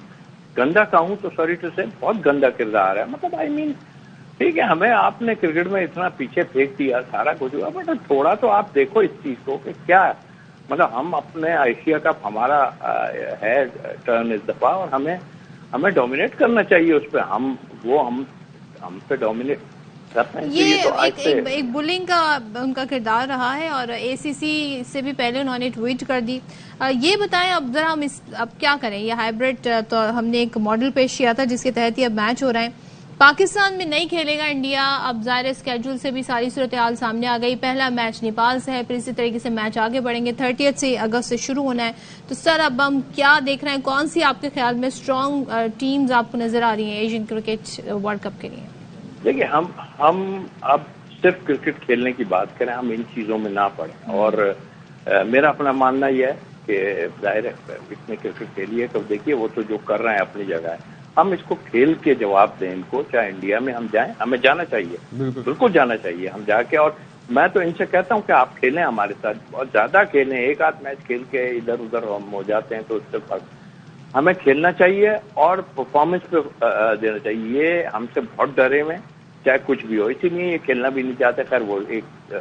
گندا کہوں تو سوری ٹو سے, بہت گندا کردار ہے. مطلب آئی مین ٹھیک ہے ہمیں آپ نے کرکٹ میں اتنا پیچھے پھینک دیا سارا کچھ ہوا بٹ تھوڑا تو آپ دیکھو اس چیز کو کہ کیا مطلب ہم اپنے ایشیا کپ ہمارا ہے ٹرن اس دفعہ اور ہمیں ڈومینیٹ کرنا چاہیے اس پہ ہم پہ ڈومینیٹ کرنا چاہیے. یہ ایک بلنگ کا ان کا کردار رہا ہے اور اے سی سی سے بھی پہلے انہوں نے ٹویٹ کر دی. یہ بتائیں اب ذرا ہم اب کیا کریں, یہ ہائبرڈ تو ہم نے ایک ماڈل پیش کیا تھا جس کے تحت یہ اب میچ ہو رہے ہیں. پاکستان میں نہیں کھیلے گا انڈیا, اب ظاہر اسکیڈول سے بھی ساری صورتحال سامنے آ گئی. پہلا میچ نیپال سے ہے, پھر اسی طریقے سے میچ آگے بڑھیں گے, 30 سے اگست سے شروع ہونا ہے. تو سر اب ہم کیا دیکھ رہے ہیں, کون سی آپ کے خیال میں اسٹرانگ ٹیمز آپ کو نظر آ رہی ہیں ایشین کرکٹ ورلڈ کپ کے لیے؟ دیکھیے ہم اب صرف کرکٹ کھیلنے کی بات کریں, ہم ان چیزوں میں نہ پڑیں. اور میرا اپنا ماننا یہ ہے کہ ظاہر ہے اس نے کرکٹ کھیلی ہے تو دیکھیے وہ تو جو کر رہے ہیں اپنی جگہ ہے, ہم اس کو کھیل کے جواب دیں ان کو, چاہے انڈیا میں ہم جائیں, ہمیں جانا چاہیے, بالکل جانا چاہیے ہم جا کے. اور میں تو ان سے کہتا ہوں کہ آپ کھیلیں ہمارے ساتھ, بہت زیادہ کھیلیں, ایک آدھ میچ کھیل کے ادھر ادھر ہم ہو جاتے ہیں تو اس سے فرق ہمیں کھیلنا چاہیے اور پرفارمنس پہ دینا چاہیے. یہ ہم سے بہت ڈرے ہوئے, چاہے کچھ بھی ہو, اسی لیے یہ کھیلنا بھی نہیں چاہتے. خیر وہ ایک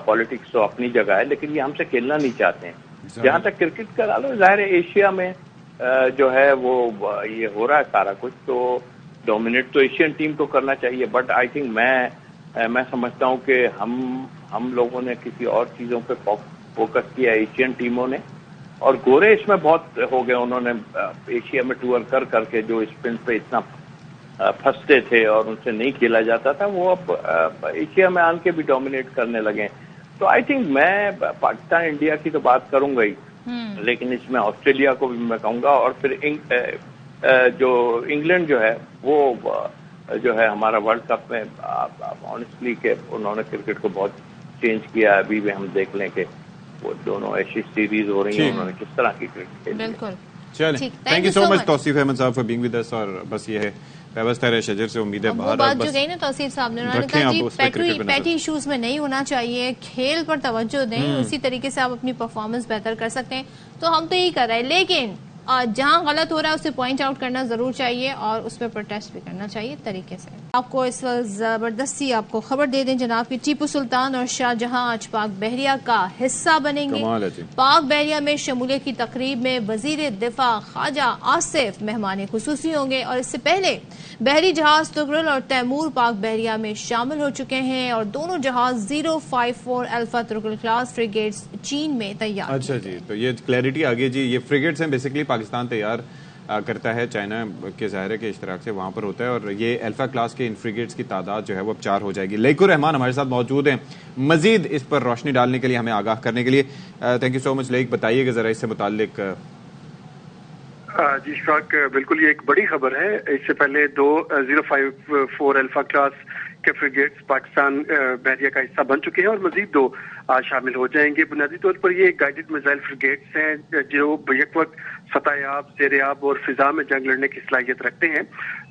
پالیٹکس تو اپنی جگہ ہے لیکن یہ ہم سے کھیلنا نہیں چاہتے ہیں. جہاں تک کرکٹ کا ڈالو, ظاہر ہے ایشیا میں جو ہے وہ یہ ہو رہا ہے سارا کچھ, تو ڈومینیٹ تو ایشین ٹیم کو کرنا چاہیے. بٹ آئی تھنک میں سمجھتا ہوں کہ ہم لوگوں نے کسی اور چیزوں پہ فوکس کیا ایشین ٹیموں نے, اور گورے اس میں بہت ہو گئے. انہوں نے ایشیا میں ٹور کر کے جو اسپن پہ اتنا پھنستے تھے اور ان سے نہیں کھیلا جاتا تھا, وہ اب ایشیا میں آن کے بھی ڈومینیٹ کرنے لگے. تو آئی تھنک میں پاکستان انڈیا کی تو بات کروں گا ہی, لیکن اس میں آسٹریلیا کو بھی میں کہوں گا. اور پھر جو انگلینڈ جو ہے وہ جو ہے ہمارا ورلڈ کپ میں آنیسٹلی کہ انہوں نے کرکٹ کو بہت چینج کیا ہے. ابھی بھی ہم دیکھ لیں کہ وہ دونوں ایسی سیریز ہو رہی ہیں, انہوں نے کس طرح کی کرکٹ کھیلی. بالکل. چلیں, تھینک یو سو مچ توصیف احمد صاحب فار بینگ ود اس. اور بس یہ ہے پیوستہ رہے شجر سے, امید ہے باہر بات جو گئی نا توصیف صاحب نے, انہوں نے کہا جی پیٹی ایشوز میں نہیں ہونا چاہیے, کھیل پر توجہ دیں, اسی طریقے سے آپ اپنی پرفارمنس بہتر کر سکتے ہیں. تو ہم تو یہی کر رہے ہیں, لیکن جہاں غلط ہو رہا ہے اسے پوائنٹ آؤٹ کرنا ضرور چاہیے اور اس پہ پروٹیسٹ بھی کرنا چاہیے طریقے سے. آپ کو اس وقت زبردستی آپ کو خبر دے دیں جناب کہ ٹیپو سلطان اور شاہ جہاں آج پاک بحریہ کا حصہ بنیں گے. پاک بحریہ میں شمولیت کی تقریب میں وزیر دفاع خواجہ آصف مہمان خصوصی ہوں گے, اور اس سے پہلے بحری جہاز تغرل اور تیمور پاک بحریہ میں شامل ہو چکے ہیں, اور دونوں جہاز 054 الفا تغرل کلاس فریگیٹس چین میں تیار. اچھا جی, تو یہ کلیئرٹی آگے جی, یہ فریگیٹس ہیں بیسیکلی پاکستان تیار کرتا ہے, چائنا کے ظاہرے کے اشتراک سے وہاں پر ہوتا ہے, اور یہ الفا کلاس کے ان فریگیٹس کی تعداد جو ہے وہ اب 4 ہو جائے گی. لیکو رحمان ہمارے ساتھ موجود ہیں مزید اس پر روشنی ڈالنے کے لیے, ہمیں آگاہ کرنے کے لیے. Thank you so much. لیک بتائیے کہ ذرا اس سے متعلق. جی اشفاق, بالکل یہ ایک بڑی خبر ہے. اس سے پہلے 2 054 الفا کلاس کے فریگیٹس پاکستان بحریہ کا حصہ بن چکے ہیں, اور مزید 2 شامل ہو جائیں گے. بنیادی طور پر یہ گائیڈڈ میزائل فریگیٹس ہیں جو بیک وقت فتحیاب, زیریاب اور فضا میں جنگ لڑنے کی صلاحیت رکھتے ہیں.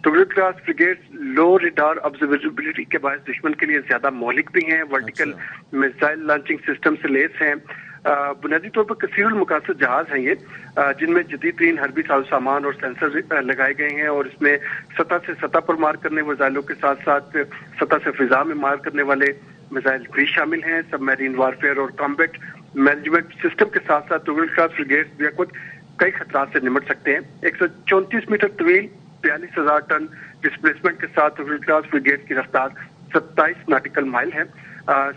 تغرل کلاس فریگیٹس لو ریڈار آبزرویبلٹی کے باعث دشمن کے لیے زیادہ مہلک بھی ہیں, ورٹیکل میزائل لانچنگ سسٹم سے لیس ہیں. بنیادی طور پر کثیر المقاصد جہاز ہیں یہ, جن میں جدید ترین حربی سامان اور سینسر لگائے گئے ہیں, اور اس میں سطح سے سطح پر مار کرنے میزائلوں کے ساتھ ساتھ سطح سے فضا میں مار کرنے والے میزائل بھی شامل ہیں. سب میرین وارفیئر اور کامبیٹ مینجمنٹ سسٹم کے ساتھ ساتھ تغرل کلاس فریگیٹس بھی خود کئی خطرات سے نمٹ سکتے ہیں. 134 میٹر طویل 42,000 ٹن ڈسپلیسمنٹ کے ساتھ تغرل کلاس فریگیٹس کی رفتار 27 ناٹیکل مائل ہے.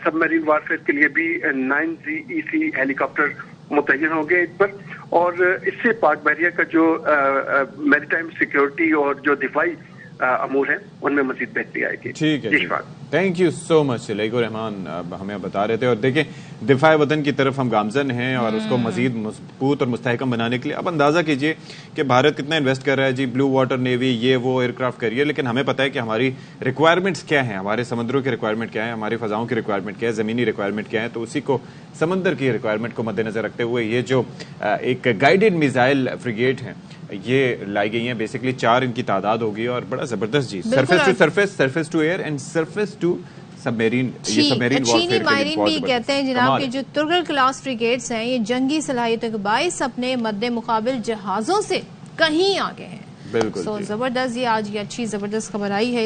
سب میرین وارفیئر کے لیے بھی 9ZEC ہیلی کاپٹر متعین ہوں گے اس پر, اور اس سے پاک بحریہ کا جو میری ٹائم سیکیورٹی اور جو دفاعی امور ہیں ان میں مزید بہتری آئے گی. ٹھیک ہے, تھینک یو سو مچ. لیکو رحمان ہمیں بتا رہے تھے, اور دیکھیں دفاع وطن کی طرف ہم گامزن ہیں, اور اس کو مزید مضبوط اور مستحکم بنانے کے لیے اب اندازہ کیجئے کہ بھارت کتنا انویسٹ کر رہا ہے. جی بلو واٹر نیوی, یہ وہ ایئر کرافٹ کریئر, لیکن ہمیں پتہ ہے کہ ہماری ریکوائرمنٹس کیا ہیں, ہمارے سمندروں کی ریکوائرمنٹ کیا ہے, ہماری فضاؤں کی ریکوائرمنٹ کیا ہے, زمینی ریکوائرمنٹ کیا ہے. تو اسی کو سمندر کی ریکوائرمنٹ کو مد نظر رکھتے ہوئے یہ جو ایک گائیڈڈ میزائل فریگیٹ ہیں یہ لائی گئی ہیں. بیسکلی 4 ان کی تعداد ہوگی, اور بڑا زبردست جی, surface to surface, surface to air and surface to submarine. یہ سب میرین چینی ماہرین بھی کہتے ہیں جناب کہ جو تغرل کلاس فریگیٹس ہیں یہ جنگی صلاحیتوں کے باعث اپنے مد مقابل جہازوں سے کہیں آگے ہیں. بالکل زبردست, یہ آج یہ اچھی زبردست خبر آئی ہے.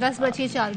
10:04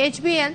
HBL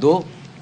2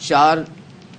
4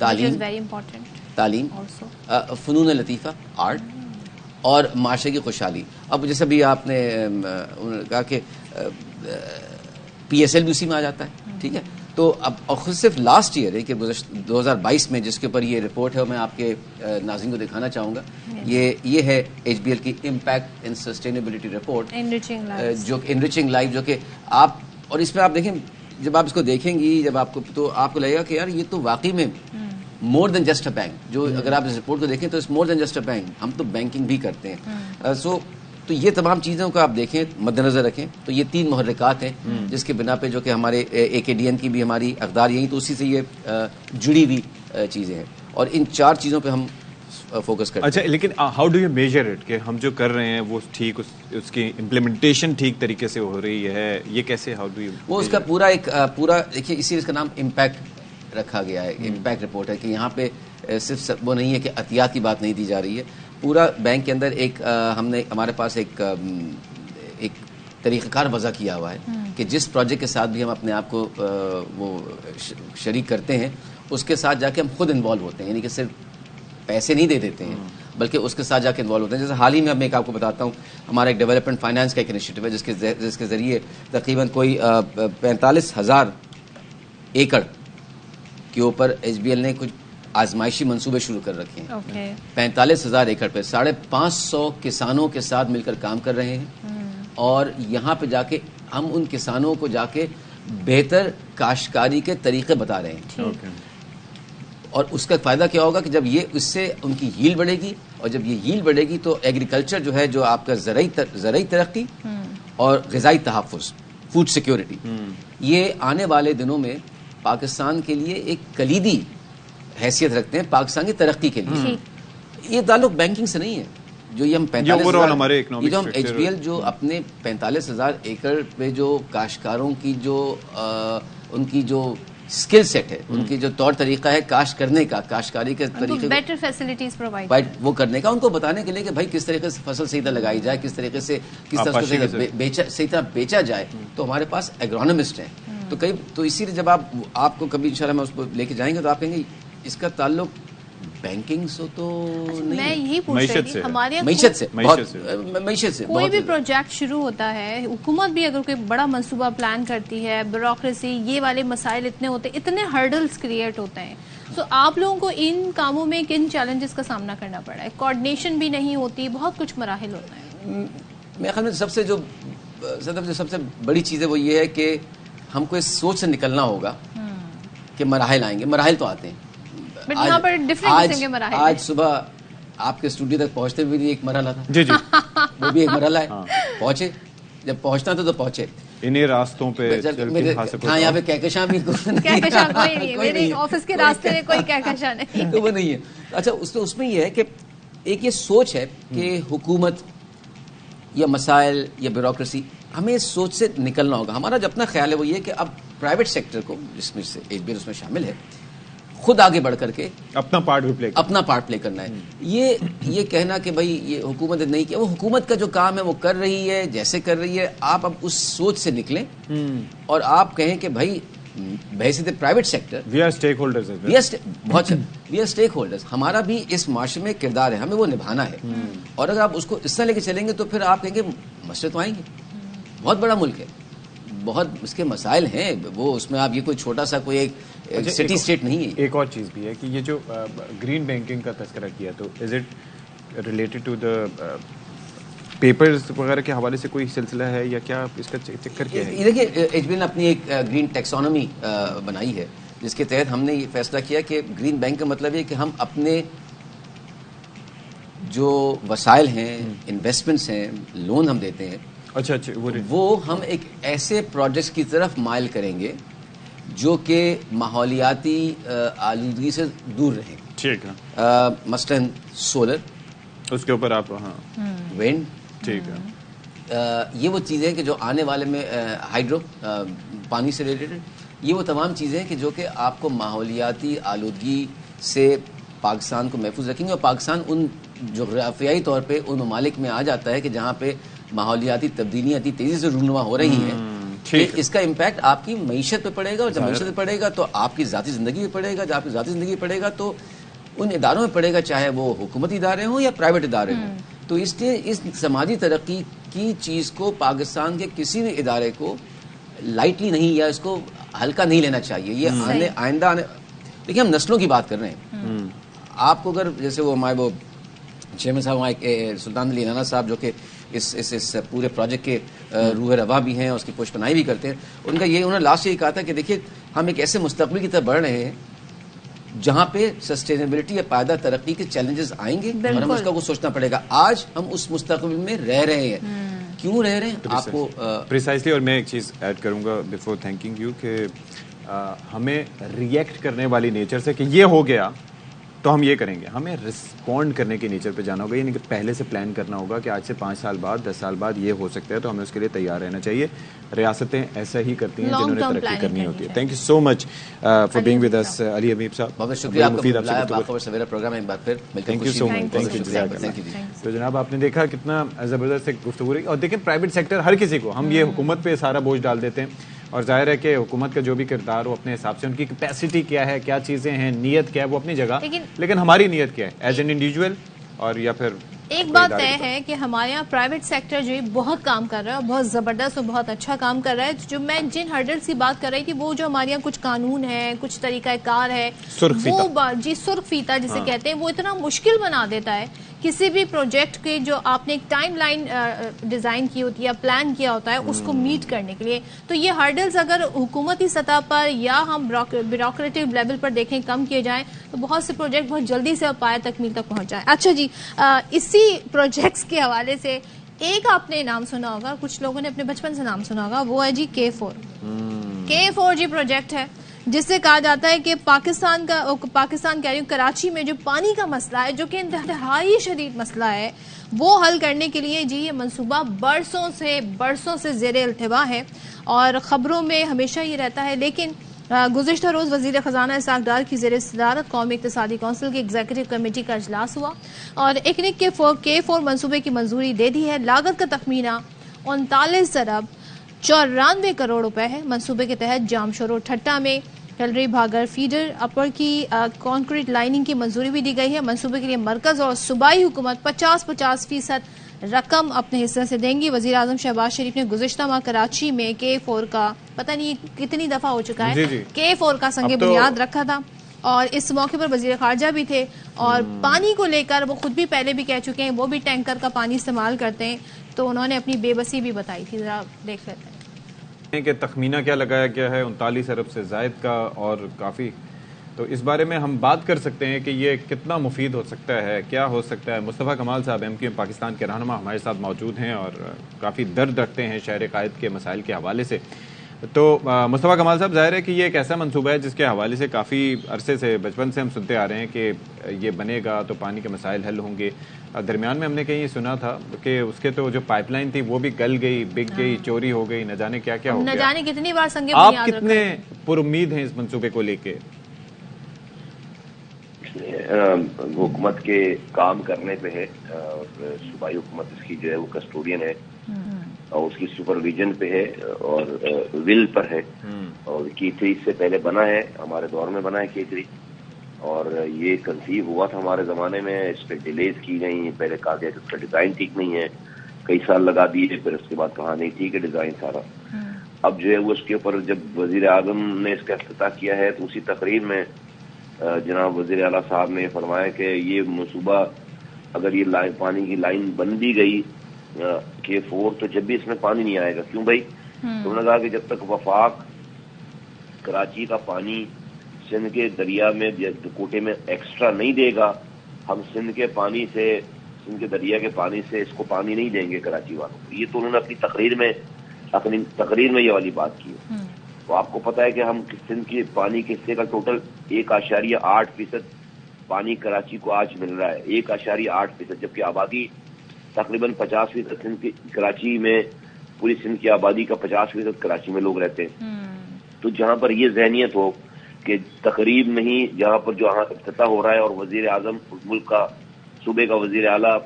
تعلیم, فنون لطیفہ, آرٹ, اور معاشرے کی خوشحالی. اب جیسے بھی آپ نے کہا کہ PSL بھی اسی میں آ جاتا ہے, ٹھیک ہے. تو اب اور خود صرف لاسٹ ایئر ہے کہ 2022 میں جس کے اوپر یہ رپورٹ ہے, میں آپ کے ناظرین کو دکھانا چاہوں گا. یہ ہے HBL کی امپیکٹ ان سسٹینیبلٹی رپورٹ, جو انریچنگ لائف, جو کہ آپ, اور اس میں آپ دیکھیں, جب آپ اس کو دیکھیں گی, جب آپ کو, تو آپ کو لگے گا کہ یار یہ تو واقعی میں مور دین جسٹ اے بینک. جو اگر آپ اس رپورٹ کو دیکھیں تو it's more than just a bank. ہم تو بینکنگ بھی کرتے ہیں. تو یہ تمام چیزوں کو آپ دیکھیں, مد نظر رکھیں. تو یہ 3 محرکات ہیں جس کے بنا پہ جو کہ ہمارے AKDN کی بھی ہماری اقدار یہی, تو اسی سے یہ جڑی ہوئی چیزیں ہیں, اور ان 4 چیزوں پہ ہم فوکس کرتے ہیں. اچھا, لیکن how do you measure it کہ ہم جو کر رہے ہیں وہ ٹھیک, اس کی امپلیمنٹیشن ٹھیک طریقے سے ہو رہی ہے, یہ کیسے, ہاؤ ڈو یو, وہ اس کا پورا دیکھیے, اسی اس کا نام امپیکٹ رکھا گیا ہے, امپیکٹ رپورٹ ہے. کہ یہاں پہ صرف وہ نہیں ہے کہ عطیات کی بات نہیں دی جا رہی ہے, پورا بینک کے اندر ایک ہم نے, ہمارے پاس ایک طریقہ کار وضع کیا ہوا ہے کہ جس پروجیکٹ کے ساتھ بھی ہم اپنے آپ کو وہ شریک کرتے ہیں, اس کے ساتھ جا کے ہم خود انوالو ہوتے ہیں. یعنی کہ صرف پیسے نہیں دے دیتے ہیں, بلکہ اس کے ساتھ جا کے انوالو ہوتے ہیں. جیسے حال ہی میں میں آپ کو بتاتا ہوں, ہمارا ایک ڈیولپمنٹ فائنانس کا ایک انیشیٹو ہے جس کے ذریعے تقریباً کوئی 45,000 ایکڑ کے اوپر HBL نے کچھ آزمائشی منصوبے شروع کر رکھے ہیں. 45,000 ایکڑ پہ 550 کسانوں کے ساتھ مل کر کام کر رہے ہیں, اور یہاں پہ جا کے ہم ان کسانوں کو جا کے بہتر کاشتکاری کے طریقے بتا رہے ہیں. اور اس کا فائدہ کیا ہوگا کہ جب یہ, اس سے ان کی ییلڈ بڑھے گی, اور جب یہ ییلڈ بڑھے گی تو ایگریکلچر جو ہے, جو آپ کا زرعی ترقی اور غذائی تحفظ, فوڈ سیکیورٹی, یہ آنے والے دنوں میں پاکستان کے لیے ایک کلیدی حیثیت رکھتے ہیں, پاکستان کی ترقی کے لیے. یہ تعلق بینکنگ سے نہیں ہے. جو یہ ہم 45,000 جو ہم HBL جو اپنے 45,000 ایکڑ پہ جو کاشتکاروں کی جو ان کی جو اسکل سیٹ ہے, ان کی جو طور طریقہ ہے کاشت کرنے کا, کاشتکاری کے طریقے بیٹر فیسلٹیز پرووائڈ وہ کرنے کا, ان کو بتانے کے لیے کہ بھائی کس طریقے سے فصل صحیح طرح لگائی جائے, کس طریقے سے کس طرح صحیح طرح بیچا جائے. تو ہمارے پاس ایگرونومسٹ ہیں. تو اسی لیے جب آپ کو کبھی انشاءاللہ میں اس کو لے کے جائیں گے تو آپ کہیں گے اس کا تعلق بینکنگ سے تو نہیں, میں یہی پوچھ رہی تھی, ہمارے معیشت سے کوئی بھی پروجیکٹ شروع ہوتا ہے, حکومت بھی اگر کوئی بڑا منصوبہ پلان کرتی ہے, بیوروکریسی, یہ والے مسائل اتنے ہوتے ہیں, اتنے ہرڈلز کریٹ ہوتے ہیں. تو آپ لوگوں کو ان کاموں میں کن چیلنجز کا سامنا کرنا پڑا ہے؟ کوآرڈینیشن بھی نہیں ہوتی, بہت کچھ مراحل ہوتا ہے. میرے خیال میں سب سے بڑی چیز ہے وہ یہ ہے کہ ہم کو اس سوچ سے نکلنا ہوگا کہ مراحل آئیں گے. مراحل تو آتے ہیں, بٹ یہاں پر ڈفرنٹ قسم کے مراحل. آج صبح آپ کے اسٹوڈیو تک پہنچتے ہوئے بھی ایک مرحلہ تھا, جی وہ بھی ایک مرحلہ ہے. پہنچے, جب پہنچنا تھا تو پہنچے انہیں راستوں پہ. ہاں, یہاں پہ کہکشاں بھی کوئی نہیں, میرے آفس کے راستے میں کوئی کہکشاں نہیں, تو وہ نہیں ہے. اچھا, اس میں یہ ہے کہ ایک یہ سوچ ہے کہ حکومت یا مسائل یا بیوروکریسی, ہمیں اس سوچ سے نکلنا ہوگا. ہمارا جو اپنا خیال ہے وہ یہ کہ اب پرائیویٹ سیکٹر کو, جس میں سے HBL اس میں شامل ہے, خود آگے بڑھ کر کے اپنا پارٹ پلے کرنا ہے. یہ کہنا کہ بھائی یہ حکومت نہیں کیا, وہ حکومت کا جو کام ہے وہ کر رہی ہے جیسے کر رہی ہے. آپ اب اس سوچ سے نکلیں اور آپ کہیں کہ بھائی بحیثیت private sector we are stakeholders, ہمارا بھی اس معاشرے میں کردار ہے, ہمیں وہ نبھانا ہے. اور اگر آپ اس کو اس طرح لے کے چلیں گے تو پھر آپ کہیں گے مسئلے تو آئیں گے. بہت بڑا ملک ہے, بہت اس کے مسائل ہیں, وہ اس میں آپ یہ کوئی چھوٹا سا کوئی ایک سٹی اسٹیٹ نہیں ہے. ایک اور چیز بھی ہے کہ یہ جو گرین بینکنگ کا تذکرہ کیا, تو is it related to the papers وغیرہ کے حوالے سے کوئی سلسلہ ہے یا کیا, اس کا چکر کیا ہے؟ دیکھیے, HBL نے اپنی ایک گرین ٹیکسانومی بنائی ہے جس کے تحت ہم نے یہ فیصلہ کیا کہ گرین بینک کا مطلب یہ کہ ہم اپنے جو وسائل ہیں, انویسٹمنٹس ہیں, لون ہم دیتے ہیں, اچھا وہ ہم ایک ایسے پروجیکٹس کی طرف مائل کریں گے جو کہ ماحولیاتی آلودگی سے دور رہیں. ٹھیک ہے. مثلاً سولر, اس کے اوپر آپ, وینڈ, ٹھیک ہے. یہ وہ چیزیں کہ جو آنے والے میں ہائیڈرو, پانی سے ریلیٹڈ, یہ وہ تمام چیزیں کہ جو کہ آپ کو ماحولیاتی آلودگی سے پاکستان کو محفوظ رکھیں گے. اور پاکستان ان جغرافیائی طور پہ ان ممالک میں آ جاتا ہے کہ جہاں پہ ماحولیاتی تبدیلیاں اتنی تیزی سے رونما ہو رہی ہیں کہ اس کا امپیکٹ آپ کی معیشت پہ پڑے گا، اور جب معیشت پہ پڑے گا تو آپ کی ذاتی زندگی پہ پڑے گا، جب آپ کی ذاتی زندگی پہ پڑے گا تو ان اداروں میں پڑے گا، چاہے وہ حکومتی ادارے ہوں یا پرائیویٹ ادارے ہوں. تو اس لیے اس سماجی ترقی کی چیز کو پاکستان کے کسی بھی ادارے کو لائٹلی نہیں یا اس کو ہلکا نہیں لینا چاہیے. یہ آئندہ دیکھیے ہم نسلوں کی بات کر رہے ہیں. آپ کو اگر جیسے وہ ہمارے وہ چیئرمین صاحب ہمارے سلطان علی نانا صاحب جو کہ اس پورے پروجیکٹ کے روح رواں بھی ہیں اور اس کی پوش پناہی بھی کرتے ہیں، انہوں نے لاسٹ یہ کہا تھا کہ دیکھیے ہم ایک ایسے مستقبل کی طرف بڑھ رہے ہیں جہاں پہ سسٹینیبلٹی یا پائیدار ترقی کے چیلنجز آئیں گے اور ہم اس کا کچھ سوچنا پڑے گا. آج ہم اس مستقبل میں رہ رہے ہیں. کیوں رہ رہے ہیں آپ کو پریسائزلی. اور میں ایک چیز ایڈ کروں گا بفور تھینکنگ یو کہ ہمیں ریئیکٹ کرنے والی نیچر سے کہ یہ ہو گیا تو ہم یہ کریں گے، ہمیں رسپونڈ کرنے کی نیچر پہ جانا ہوگا. یعنی کہ پہلے سے پلان کرنا ہوگا کہ آج سے 5 سال بعد 10 سال بعد یہ ہو سکتا ہے، تو ہمیں اس کے لیے تیار رہنا چاہیے. ریاستیں ایسا ہی کرتی ہیں جنہوں نے ترقی کرنی ہوتی ہے. Thank you so much for being with us Ali Habib صاحب. بہت شکریہ آپ کا سویرا پروگرام ایک بار پھر. تھینک یو سو مچ. تو جناب آپ نے دیکھا کتنا زبردست ایک گفتگو رہی. اور دیکھیں پرائیویٹ سیکٹر ہر کسی کو، ہم یہ حکومت پہ سارا بوجھ ڈال دیتے ہیں، اور ظاہر ہے کہ حکومت کا جو بھی کردار ہو اپنے حساب سے، ان کی کیپیسٹی کیا ہے، کیا چیزیں ہیں، نیت کیا ہے، وہ اپنی جگہ، لیکن ہماری نیت کیا ہے ایز این انڈیویجول. اور یا پھر ایک بات طے ہے کہ ہمارے یہاں پرائیویٹ سیکٹر جو بہت کام کر رہا ہے اور بہت زبردست اور بہت اچھا کام کر رہا ہے. جو میں جن ہرڈلز کی بات کر رہی تھی وہ جو ہمارے یہاں کچھ قانون ہے، کچھ طریقہ کار ہے، وہ سرخ فیتا جسے کہتے ہیں، وہ اتنا مشکل بنا دیتا ہے کسی بھی پروجیکٹ کے جو آپ نے ایک ٹائم لائن ڈیزائن کی ہوتی ہے یا پلان کیا ہوتا ہے اس کو میٹ کرنے کے لیے. تو یہ ہرڈلز اگر حکومتی سطح پر یا ہم بیوروکریٹک لیول پر دیکھیں کم کیے جائیں تو بہت سے پروجیکٹ بہت جلدی سے پایہ تکمیل تک پہنچ جائیں. اچھا جی، اسی پروجیکٹس کے حوالے سے ایک آپ نے نام سنا ہوگا، کچھ لوگوں نے اپنے بچپن سے نام سنا ہوگا، وہ ہے جی K4 جی پروجیکٹ ہے، جس سے کہا جاتا ہے کہ پاکستان کہہ رہی ہوں کراچی میں جو پانی کا مسئلہ ہے، جو کہ انتہائی شدید مسئلہ ہے، وہ حل کرنے کے لیے جی یہ منصوبہ برسوں سے زیر التوا ہے اور خبروں میں ہمیشہ یہ رہتا ہے. لیکن گزشتہ روز وزیر خزانہ اسحاق ڈار کی زیر صدارت قومی اقتصادی کونسل کی ایگزیکٹو کمیٹی کا اجلاس ہوا اور ایکنک کے K4 منصوبے کی منظوری دے دی ہے. لاگت کا تخمینہ 39 ارب 94 کروڑ روپے ہے. منصوبے کے تحت جامشورو ٹھٹا میں کلری بھاگر فیڈر اپر کی کانکریٹ لائننگ کی منظوری بھی دی گئی ہے. منصوبے کے لیے مرکز اور صوبائی حکومت 50% رقم اپنے حصے سے دیں گی. وزیر اعظم شہباز شریف نے گزشتہ ماہ کراچی میں K4 کا پتہ نہیں کتنی دفعہ ہو چکا ہے K4 کا سنگ بنیاد رکھا تھا اور اس موقع پر وزیر خارجہ بھی تھے اور پانی کو لے کر وہ خود بھی پہلے بھی کہہ چکے ہیں وہ بھی ٹینکر کا پانی استعمال کرتے ہیں تو انہوں نے اپنی بے بسی بھی بتائی تھی. ذرا دیکھ لیتے ہیں کہ تخمینہ کیا لگایا گیا ہے 39 ارب سے زائد کا اور کافی. تو اس بارے میں ہم بات کر سکتے ہیں کہ یہ کتنا مفید ہو سکتا ہے، کیا ہو سکتا ہے. مصطفیٰ کمال صاحب MQM پاکستان کے رہنما ہمارے ساتھ موجود ہیں اور کافی درد رکھتے ہیں شہر قائد کے مسائل کے حوالے سے. تو مصطفیٰ کمال صاحب، ظاہر ہے کہ یہ ایک ایسا منصوبہ ہے جس کے حوالے سے کافی عرصے سے بچپن سے ہم سنتے آ رہے ہیں کہ یہ بنے گا تو پانی کے مسائل حل ہوں گے. درمیان میں ہم نے کہیں یہ سنا تھا کہ اس کے تو جو پائپ لائن تھی وہ بھی گل گئی، بک گئی، چوری ہو گئی، نہ جانے کیا کیا ہو گیا. نہ جانے کتنی بار سنگ آپ بنیاد کتنے پر امید ہیں اس منصوبے کو لے کے؟ حکومت کے کام کرنے پہ ہے، صوبائی حکومت اس کی جو ہے وہ کسٹوڈین ہے اور اس کی سپرویژن پہ ہے اور ول پر ہے. اور K3 اس سے پہلے بنا ہے، ہمارے دور میں بنا ہے K3 اور یہ کنسیو ہوا تھا ہمارے زمانے میں. اس پہ ڈیلیز کی گئی، پہلے کہا گیا کہ اس کا ڈیزائن ٹھیک نہیں ہے، کئی سال لگا دیے، پھر اس کے بعد کہا نہیں ٹھیک ہے ڈیزائن سارا. اب جو ہے وہ اس کے اوپر جب وزیر اعظم نے اس کا افتتاح کیا ہے تو اسی تقریر میں جناب وزیر اعلیٰ صاحب نے فرمایا کہ یہ منصوبہ اگر یہ پانی کی لائن بن بھی گئی K4 تو جب بھی اس میں پانی نہیں آئے گا. کیوں بھائی؟ انہوں نے کہا کہ جب تک وفاق کراچی کا پانی سندھ کے دریا میں کوٹے میں ایکسٹرا نہیں دے گا، ہم سندھ کے دریا کے پانی سے اس کو پانی نہیں دیں گے کراچی والوں کو. یہ تو انہوں نے اپنی تقریر میں یہ والی بات کی ہے. تو آپ کو پتا ہے کہ ہم سندھ کے پانی کے حصے کا ٹوٹل 1.8% پانی کراچی کو آج مل رہا ہے. 1.8%، جبکہ آبادی تقریباً 50% سندھ کی کراچی میں، پوری سندھ کی آبادی کا 50% کراچی میں لوگ رہتے ہیں. تو جہاں پر یہ ذہنیت ہو کہ تقریب نہیں، جہاں پر جو افتتاح ہو رہا ہے اور وزیر اعظم ملک کا صوبے کا وزیر اعلیٰ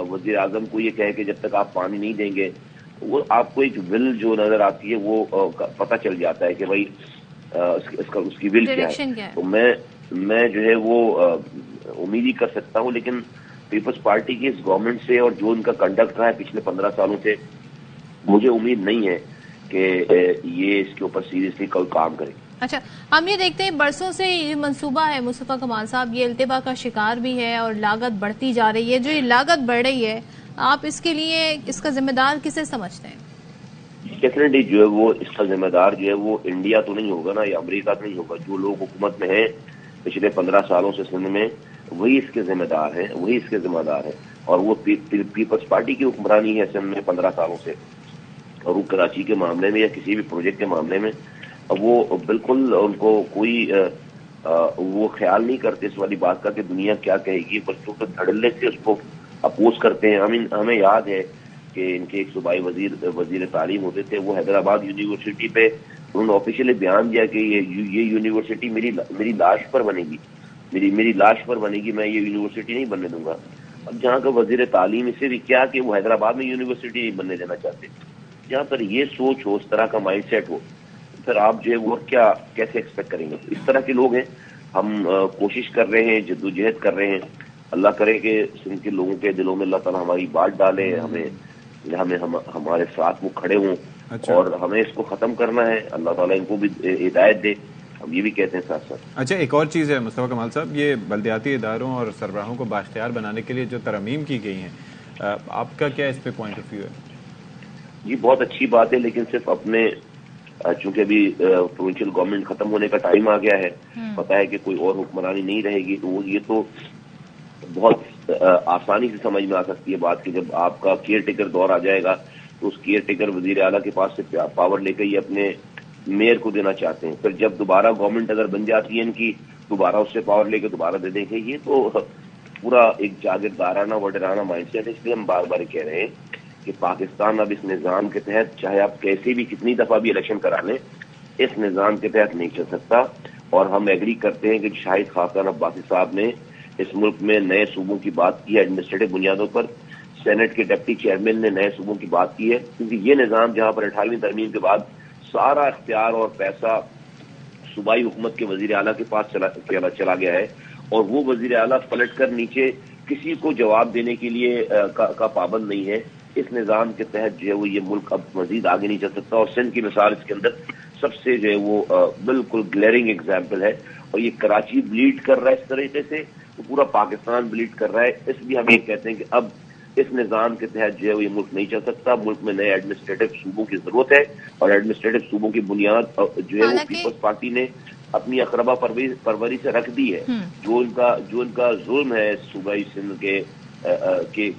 وزیر اعظم کو یہ کہے کہ جب تک آپ پانی نہیں دیں گے وہ آپ کو ایک ول جو نظر آتی ہے وہ پتہ چل جاتا ہے کہ بھائی اس کی ول کیا ہے. تو میں جو ہے وہ امید ہی کر سکتا ہوں، لیکن پیپلز پارٹی کی اس گورنمنٹ سے اور جو ان کا کنڈکٹ رہا ہے پچھلے 15 سالوں سے، مجھے امید نہیں ہے کہ یہ اس کے اوپر سیریسلی کوئی کام کرے. اچھا، ہم یہ دیکھتے ہیں برسوں سے یہ منصوبہ ہے مصطفیٰ کمال صاحب، یہ التوا کا شکار بھی ہے اور لاگت بڑھتی جا رہی ہے. جو یہ لاگت بڑھ رہی ہے، آپ اس کے لیے اس کا ذمہ دار کسے سمجھتے ہیں؟ ڈیفینیٹلی جو ہے وہ اس کا ذمہ دار جو ہے وہ انڈیا تو نہیں ہوگا نا، یا امریکہ تو نہیں ہوگا. جو لوگ حکومت میں ہیں پچھلے 15 سالوں سے سندھ میں، وہی اس کے ذمہ دار ہیں، وہی اس کے ذمہ دار ہیں. اور وہ پیپلز پارٹی کی حکمرانی ہے سندھ میں 15 سالوں سے، اور وہ کراچی کے معاملے میں یا کسی بھی پروجیکٹ کے معاملے میں وہ بالکل ان کو کوئی وہ خیال نہیں کرتے اس والی بات کا کہ دنیا کیا کہے گی، بلکہ وہ دھڑلے سے اس کو اپوز کرتے ہیں. ہمیں یاد ہے کہ ان کے ایک صوبائی وزیر تعلیم ہوتے تھے، وہ حیدرآباد یونیورسٹی پہ انہوں نے آفیشیلی بیان دیا کہ یہ یونیورسٹی میری لاش پر بنے گی، میری لاش پر بنے گی، میں یہ یونیورسٹی نہیں بننے دوں گا. اب جہاں کا وزیر تعلیم اسے بھی کیا کہ وہ حیدرآباد میں یونیورسٹی نہیں بننے دینا چاہتے. جہاں پر یہ سوچ ہو، اس طرح کا مائنڈ سیٹ ہو، پھر آپ جو ہے وہ کیا کیسے ایکسپیکٹ کریں گے؟ اس طرح کے لوگ ہیں. ہم کوشش کر رہے ہیں، جدوجہد کر رہے ہیں. اللہ کرے کہ سندھ کے لوگوں کے دلوں میں اللہ تعالیٰ ہماری بات ڈالے، ہمارے ساتھ وہ کھڑے ہوں. اور ہمیں اس کو ختم کرنا ہے. اللہ تعالیٰ ان کو بھی ہدایت دے، ہم یہ بھی کہتے ہیں ساتھ ساتھ. اچھا، ایک اور چیز ہے مصطفیٰ کمال صاحب، یہ بلدیاتی اداروں اور سربراہوں کو بااختیار بنانے کے لیے جو ترامیم کی گئی ہیں، آپ کا کیا اس پہ پوائنٹ آف ویو ہے؟ جی بہت اچھی بات ہے، لیکن صرف اپنے چونکہ ابھی پروونشل گورنمنٹ ختم ہونے کا ٹائم آ گیا ہے، پتا ہے کہ کوئی اور حکمرانی نہیں رہے گی، تو یہ تو بہت آسانی سے سمجھ میں آ سکتی ہے بات کہ جب آپ کا کیئر ٹیکر دور آ جائے گا تو اس کیئر ٹیکر وزیر اعلیٰ کے پاس سے پاور لے کے یہ اپنے میئر کو دینا چاہتے ہیں. پھر جب دوبارہ گورنمنٹ اگر بن جاتی ہے ان کی، دوبارہ اس سے پاور لے کے دوبارہ دے دیں گے. یہ تو پورا ایک جاگیردارانہ وڈرانہ مائنڈ سیٹ ہے. اس لیے ہم بار بار کہہ رہے ہیں کہ پاکستان اب اس نظام کے تحت چاہے آپ کیسے بھی کتنی دفعہ بھی الیکشن کرا لیں، اس نظام کے تحت نہیں چل سکتا. اور ہم ایگری کرتے ہیں کہ شاہد خاقان عباسی صاحب نے اس ملک میں نئے صوبوں کی بات کی ہے ایڈمنسٹریٹو بنیادوں پر. سینٹ کے ڈپٹی چیئرمین نے نئے صوبوں کی بات کی ہے، کیونکہ یہ نظام جہاں پر 18ویں ترمیم کے بعد سارا اختیار اور پیسہ صوبائی حکومت کے وزیر اعلیٰ کے پاس چلا گیا ہے، اور وہ وزیر اعلیٰ پلٹ کر نیچے کسی کو جواب دینے کے لیے کا پابند نہیں ہے. اس نظام کے تحت جو ہے وہ یہ ملک اب مزید آگے نہیں چل سکتا. اور سندھ کی مثال اس کے اندر سب سے جو ہے وہ بالکل گلیئرنگ ایگزامپل ہے. اور یہ کراچی بلیڈ کر رہا ہے اس طریقے سے، تو پورا پاکستان بلیڈ کر رہا ہے. اس لیے ہم یہ کہتے ہیں کہ اب اس نظام کے تحت جو ہے یہ ملک نہیں چل سکتا. ملک میں نئے ایڈمنسٹریٹو صوبوں کی ضرورت ہے، اور ایڈمنسٹریٹو صوبوں کی بنیاد جو ہے وہ پیپلز پارٹی نے اپنی اقربا پروری سے رکھ دی ہے. جو ان کا ظلم ہے صوبائی سندھ کے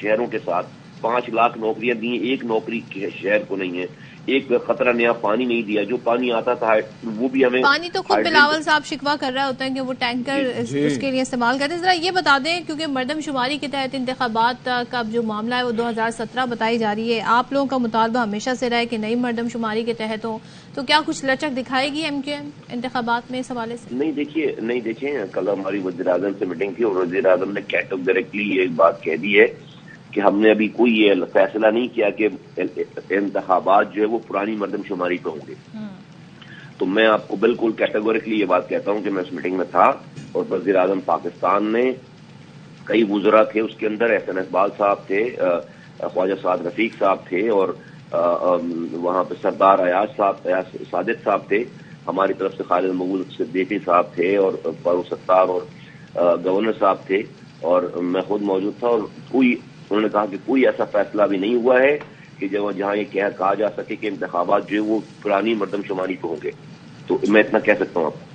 شہروں کے ساتھ، 5 لاکھ نوکریاں دی، ایک نوکری شہر کو نہیں ہے. ایک خطرہ نیا پانی نہیں دیا، جو پانی آتا تھا وہ بھی ہمیں پانی تو خود بلاول صاحب شکوا کر رہا ہوتا ہے کہ وہ ٹینکر اس کے لیے استعمال کرتے ہیں. ذرا یہ بتا دیں، کیونکہ مردم شماری کے تحت انتخابات کا جو معاملہ ہے وہ 2017 بتائی جا رہی ہے. آپ لوگوں کا مطالبہ ہمیشہ سے رہا ہے کہ نئی مردم شماری کے تحت ہو، تو کیا کچھ لچک دکھائے گی ایم کیو ایم انتخابات میں اس حوالے سے؟ نہیں دیکھیے کل ہماری وزیر اعظم سے میٹنگ تھی، اور وزیر اعظم نے کیٹیگریکلی یہ بات کہہ دی ہے کہ ہم نے ابھی کوئی یہ فیصلہ نہیں کیا کہ انتخابات جو ہے وہ پرانی مردم شماری پہ ہوں گے. تو میں آپ کو بالکل کیٹیگوریکلی یہ بات کہتا ہوں کہ میں اس میٹنگ میں تھا، اور وزیر اعظم پاکستان نے کئی وزراء تھے اس کے اندر، احسن اقبال صاحب تھے، خواجہ سعد رفیق صاحب تھے، اور وہاں پہ سردار ایاز صادق صاحب تھے. ہماری طرف سے خالد مقبول صدیقی صاحب تھے، اور فاروق ستار اور گورنر صاحب تھے، اور میں خود موجود تھا. اور انہوں نے کہا کہ کوئی ایسا فیصلہ بھی نہیں ہوا ہے کہ جہاں یہ کہا جا سکے کہ انتخابات جو ہے وہ پرانی مردم شماری پہ ہوں گے. تو میں اتنا کہہ سکتا ہوں آپ کو.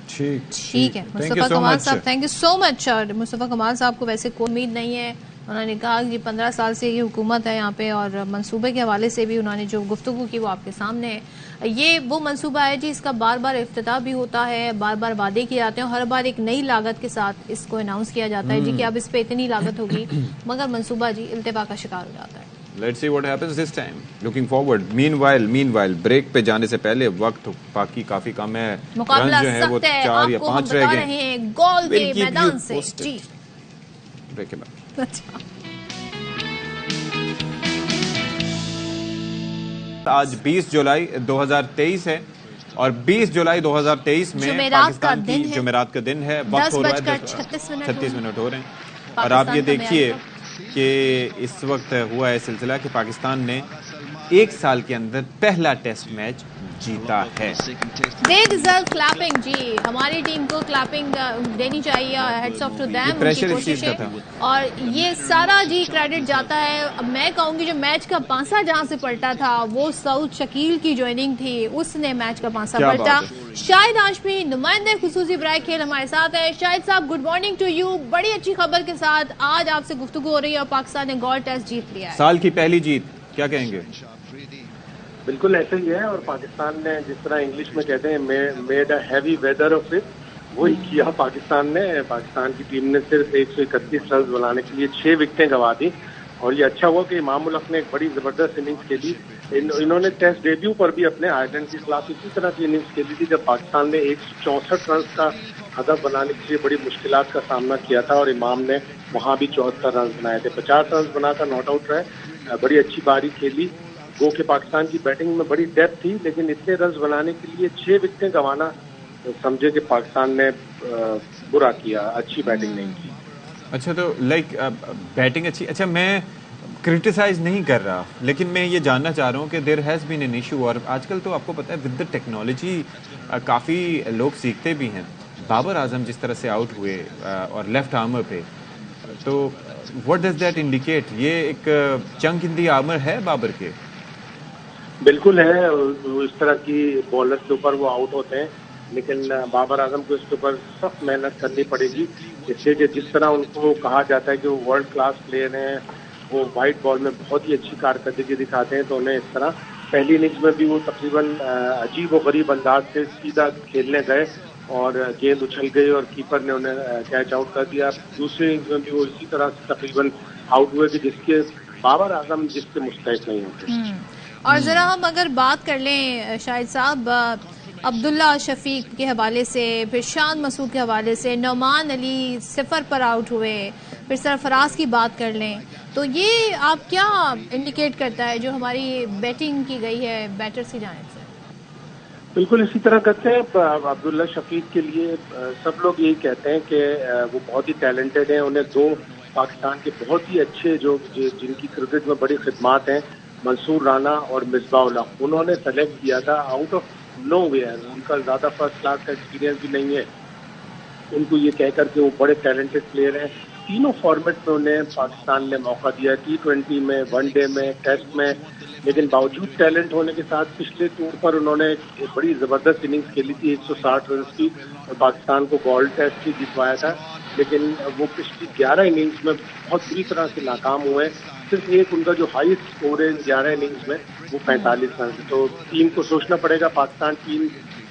ٹھیک ہے مصطفیٰ کمال صاحب، تھینک یو سو مچ. اور مصطفیٰ کمال صاحب کو ویسے کوئی امید نہیں ہے. انہوں نے کہا کہ 15 سال سے یہ حکومت ہے یہاں پہ، اور منصوبے کے حوالے سے بھی انہوں نے جو گفتگو کی وہ آپ کے سامنے ہے. یہ وہ منصوبہ ہے جی، اس کا بار بار افتتاح بھی ہوتا ہے، بار بار وعدے کیے جاتے ہیں، ہر بار ایک نئی لاگت کے ساتھ اس کو اناؤنس کیا جاتا ہے جی کہ اب اس پہ اتنی لاگت ہوگی، مگر منصوبہ جی التوا کا شکار ہو جاتا ہے. Let's see what happens this time. Looking forward. Meanwhile, break پہ جانے سے پہلے وقت باقی کافی کم ہے. مقابلہ سخت ہے، آپ کو ہم بتا رہے ہیں گول کے میدان سے. جی بریک کے بعد. آج 20 جولائی 2023 ہے اور 20 جولائی 2023 میں پاکستان کی جمعرات کا دن ہے. وقت ہو رہا ہے 36 منٹ ہو رہے ہیں اور آپ یہ دیکھیے کہ اس وقت ہوا ہے سلسلہ کہ پاکستان نے ایک سال کے اندر پہلا ٹیسٹ میچ جیتا ہے. They deserve clapping. جی ہماری ٹیم کو کلیپنگ دینی چاہیے. Hats off to them. ان کی کوششیں اور یہ سارا جی کریڈٹ جاتا ہے. اب میں کہوں گی جو میچ کا پانسا جہاں سے پلٹا تھا وہ سعود شکیل کی جو اننگ تھی اس نے میچ کا پانسا پلٹا. شاہد ہاشمی نمائندے خصوصی برائے کھیل ہمارے ساتھ ہے. شاہد صاحب گڈ مارننگ ٹو یو. بڑی اچھی خبر کے ساتھ آج آپ سے گفتگو ہو رہی ہے اور پاکستان نے گولڈ ٹیسٹ جیت لیا ہے. سال کی پہلی جیت, کیا کہیں گے؟ بالکل ایسا ہی ہے اور پاکستان نے جس طرح انگلش میں کہتے ہیں made a heavy weather of it, وہی کیا پاکستان نے. پاکستان کی ٹیم نے صرف 131 رنز بنانے کے لیے 6 وکٹیں گنوا دی اور یہ اچھا ہوا کہ امام الحق نے ایک بڑی زبردست اننگز کھیلی. انہوں نے ٹیسٹ ڈیبیو پر بھی اپنے آئرلینڈ کے خلاف اسی طرح کی اننگز کھیلی تھی جب پاکستان نے 164 رنز کا ہدف بنانے کے لیے بڑی مشکلات کا سامنا کیا تھا اور امام نے وہاں بھی 74 رنز بنائے تھے. 50 رنز بنا کر ناٹ آؤٹ رہے. بڑی اچھی باری کھیلی. گو کہ پاکستان کی بیٹنگ میں بڑی ڈیپتھ تھی لیکن اتنے رنز بنانے کے لیے 6 وکٹیں گنوانا سمجھے کہ پاکستان نے برا کیا, اچھی بیٹنگ نہیں کی. اچھا تو لائک بیٹنگ اچھی, اچھا میں کرٹیسائز نہیں کر رہا لیکن میں یہ جاننا چاہ رہا ہوں کہ there has been an issue اور آج کل تو آپ کو پتہ ہے ود دا ٹیکنالوجی کافی لوگ سیکھتے بھی ہیں. بابر اعظم جس طرح سے آؤٹ ہوئے اور لیفٹ آرمر پہ, تو واٹ ڈز دیٹ انڈیکیٹ؟ یہ ایک چنک ان دی آرمر ہے بابر کے. بالکل ہے. اس طرح کی بالر کے اوپر وہ آؤٹ ہوتے ہیں لیکن بابر اعظم کو اس کے اوپر سخت محنت کرنی پڑے گی. اس لیے کہ جس طرح ان کو کہا جاتا ہے کہ وہ ورلڈ کلاس پلیئر ہیں, وہ وائٹ بال میں بہت ہی اچھی کارکردگی دکھاتے ہیں, تو انہیں اس طرح پہلی اننگز میں بھی وہ تقریباً عجیب و غریب انداز سے سیدھا کھیلنے گئے اور گیند اچھل گئی اور کیپر نے انہیں کیچ آؤٹ کر دیا. دوسری اننگز میں بھی وہ اسی طرح سے تقریباً آؤٹ ہوئے کہ جس کے بابر اعظم جس کے مستحق نہیں ہوتے. اور ذرا ہم اگر بات کر لیں شاہد صاحب عبداللہ شفیق کے حوالے سے, پھر شان مسعود کے حوالے سے, نعمان علی 0 پر آؤٹ ہوئے, پھر سرفراز کی بات کر لیں, تو یہ آپ کیا انڈیکیٹ کرتا ہے جو ہماری بیٹنگ کی گئی ہے بیٹرز کی جانب سے؟ بالکل اسی طرح کرتے ہیں. عبداللہ شفیق کے لیے سب لوگ یہی کہتے ہیں کہ وہ بہت ہی ٹیلنٹڈ ہیں. انہیں 2 پاکستان کے بہت ہی اچھے جو جن کی کرکٹ میں بڑی خدمات ہیں, منصور رانا اور مصباح الحق, انہوں نے سلیکٹ کیا تھا آؤٹ آف نو ویئر. ان کا زیادہ فرسٹ کلاس کا ایکسپیرینس بھی نہیں ہے. ان کو یہ کہہ کر کہ وہ بڑے ٹیلنٹڈ پلیئر ہیں. تینوں فارمیٹ میں انہیں پاکستان نے موقع دیا, T20 میں, ون ڈے میں, ٹیسٹ میں, لیکن باوجود ٹیلنٹ ہونے کے ساتھ پچھلے ٹور پر انہوں نے ایک بڑی زبردست اننگز کھیلی تھی 160 رنز کی اور پاکستان کو گولڈ ٹیسٹ بھی جتوایا تھا. لیکن وہ پچھلی 11 اننگز میں بہت بری طرح سے ناکام ہوئے. صرف ایک ان کا جو ہائیسٹ اسکور ہے 11 اننگز میں وہ 45 رن. تو ٹیم کو سوچنا پڑے گا. پاکستان ٹیم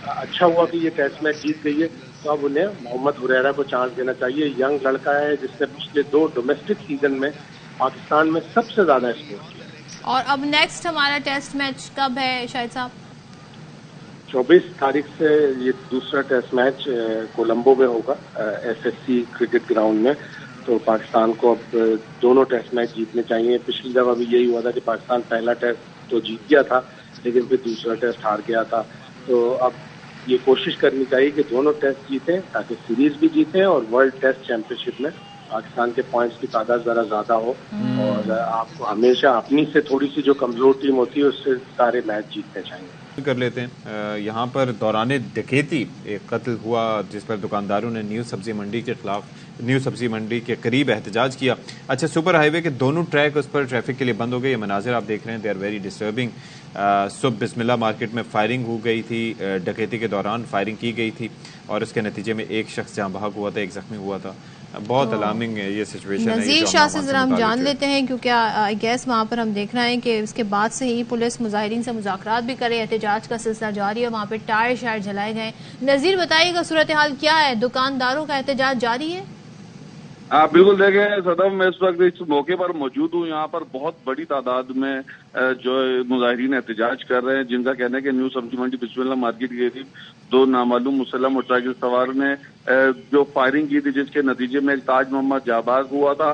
اچھا ہوا کہ یہ ٹیسٹ میچ جیت گئی ہے, تو اب انہیں محمد ہریرہ کو چانس دینا چاہیے. ینگ لڑکا ہے جس نے پچھلے 2 ڈومیسٹک سیزن میں پاکستان میں سب سے زیادہ اسکور کیا. اور اب نیکسٹ ہمارا ٹیسٹ میچ کب ہے شاہد صاحب؟ 24 تاریخ سے یہ دوسرا ٹیسٹ میچ کولمبو میں ہوگا, SSC کرکٹ گراؤنڈ میں. تو پاکستان کو اب دونوں ٹیسٹ میچ جیتنے چاہیے. پچھلی دفعہ بھی یہی ہوا تھا کہ پاکستان پہلا ٹیسٹ تو جیت گیا تھا لیکن پھر دوسرا ٹیسٹ ہار گیا تھا. تو اب یہ کوشش کرنی چاہیے کہ دونوں ٹیسٹ جیتیں تاکہ سیریز بھی جیتیں اور ورلڈ ٹیسٹ چیمپئن شپ میں پاکستان کے پوائنٹس کی تعداد ذرا زیادہ ہو. اور آپ کو ہمیشہ اپنی سے تھوڑی سی جو کمزور ٹیم ہوتی ہے اس سے سارے میچ جیتنے چاہیے. کر لیتے ہیں. یہاں پر دوران ڈکیتی ایک قتل ہوا جس پر دکانداروں نے نیو سبزی منڈی کے خلاف, نیو سبزی منڈی کے قریب احتجاج کیا. اچھا سپر ہائی وے کے دونوں ٹریک اس پر ٹریفک کے لیے بند ہو گئے. یہ مناظر آپ دیکھ رہے ہیں, دے آر ویری ڈسٹربنگ. صبح بسم اللہ مارکیٹ میں فائرنگ ہو گئی تھی, ڈکیتی کے دوران فائرنگ کی گئی تھی اور اس کے نتیجے میں ایک شخص جاں بحق ہوا تھا, ایک زخمی ہوا تھا. بہت الارمنگ ہے یہ سچویشن. نذیر شاہ سے ذرا ہم جان لیتے ہیں کیونکہ آئی گیس وہاں پر ہم دیکھ رہے ہیں کہ اس کے بعد سے ہی پولیس مظاہرین سے مذاکرات بھی کرے, احتجاج کا سلسلہ جاری ہے, وہاں پہ ٹائر شائر جلائے گئے. نذیر بتائیے گا صورتحال کیا ہے؟ دکانداروں کا احتجاج جاری ہے؟ ہاں بالکل. دیکھیں صدف, میں اس وقت اس موقع پر موجود ہوں. یہاں پر بہت بڑی تعداد میں جو مظاہرین احتجاج کر رہے ہیں جن کا کہنا ہے کہ نیو سبزی منڈی بسم اللہ مارکیٹ کے قریب 2 نامعلوم مسلح موٹر سائیکل سوار نے جو فائرنگ کی تھی جس کے نتیجے میں ایک تاج محمد جاں بحق ہوا تھا,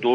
2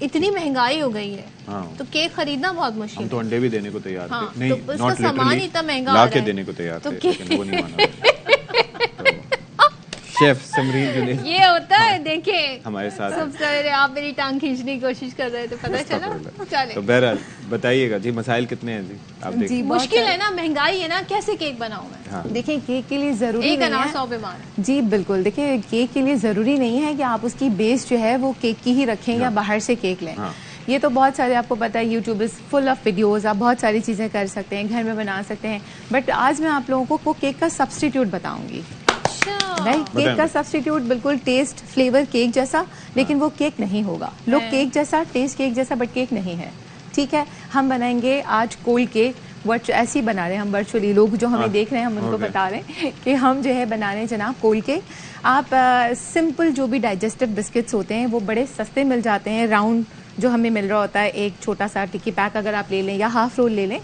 اتنی مہنگائی ہو گئی ہے تو کیک خریدنا بہت مشکل ہے. ہم تو انڈے بھی دینے کو تیار تھے, نہیں اس کا سامان اتنا مہنگا لا کے دینے کو تیار تھے, لیکن وہ نہیں مانا. شیف سمرین جنید یہ ہوتا ہے, دیکھیں ہمارے ساتھ سب سے آپ میری ٹانگ کھینچنے کی کوشش کر رہے تھے, پتہ چلا. چلے تو بہرحال بتائیے گا جی مسائل کتنے ہیں جی آپ دیکھیں. مشکل ہے نا, مہنگائی ہے نا, کیسے کیک بناؤں میں. دیکھیں کیک کے لیے ضروری ایک نہیں انار ہے 100 پہ مار. جی بالکل, دیکھیں کیک کے لیے ضروری نہیں ہے کہ آپ اس کی بیس جو ہے وہ کیک کی ہی رکھیں یا باہر سے کیک لیں. یہ تو بہت سارے آپ کو پتا ہے, YouTube is full of videos, آپ بہت ساری چیزیں کر سکتے ہیں, گھر میں بنا سکتے ہیں. بٹ آج میں آپ لوگوں کو کیک کا سبسٹیٹیوٹ بتاؤں گی. کیک کا سبسٹیٹیوٹ بالکل ٹیسٹ فلیور کیک جیسا, لیکن وہ کیک نہیں ہوگا. لوگ کیک جیسا, ٹیسٹ کیک جیسا, بٹ کیک نہیں ہے. ٹھیک ہے, ہم بنائیں گے آج کولڈ کیک. ایسے ہی بنا رہے ہیں ہم ورچولی, لوگ جو ہمیں دیکھ رہے ہیں ہم ان کو بتا رہے ہیں کہ ہم جو ہے بنا رہے ہیں جناب کولڈ کیک. آپ سمپل جو بھی ڈائجسٹو بسکٹس ہوتے ہیں وہ بڑے سستے مل جاتے ہیں. راؤنڈ جو ہمیں مل رہا ہوتا ہے, ایک چھوٹا سا ٹکی پیک اگر آپ لے لیں یا ہاف رول لے لیں,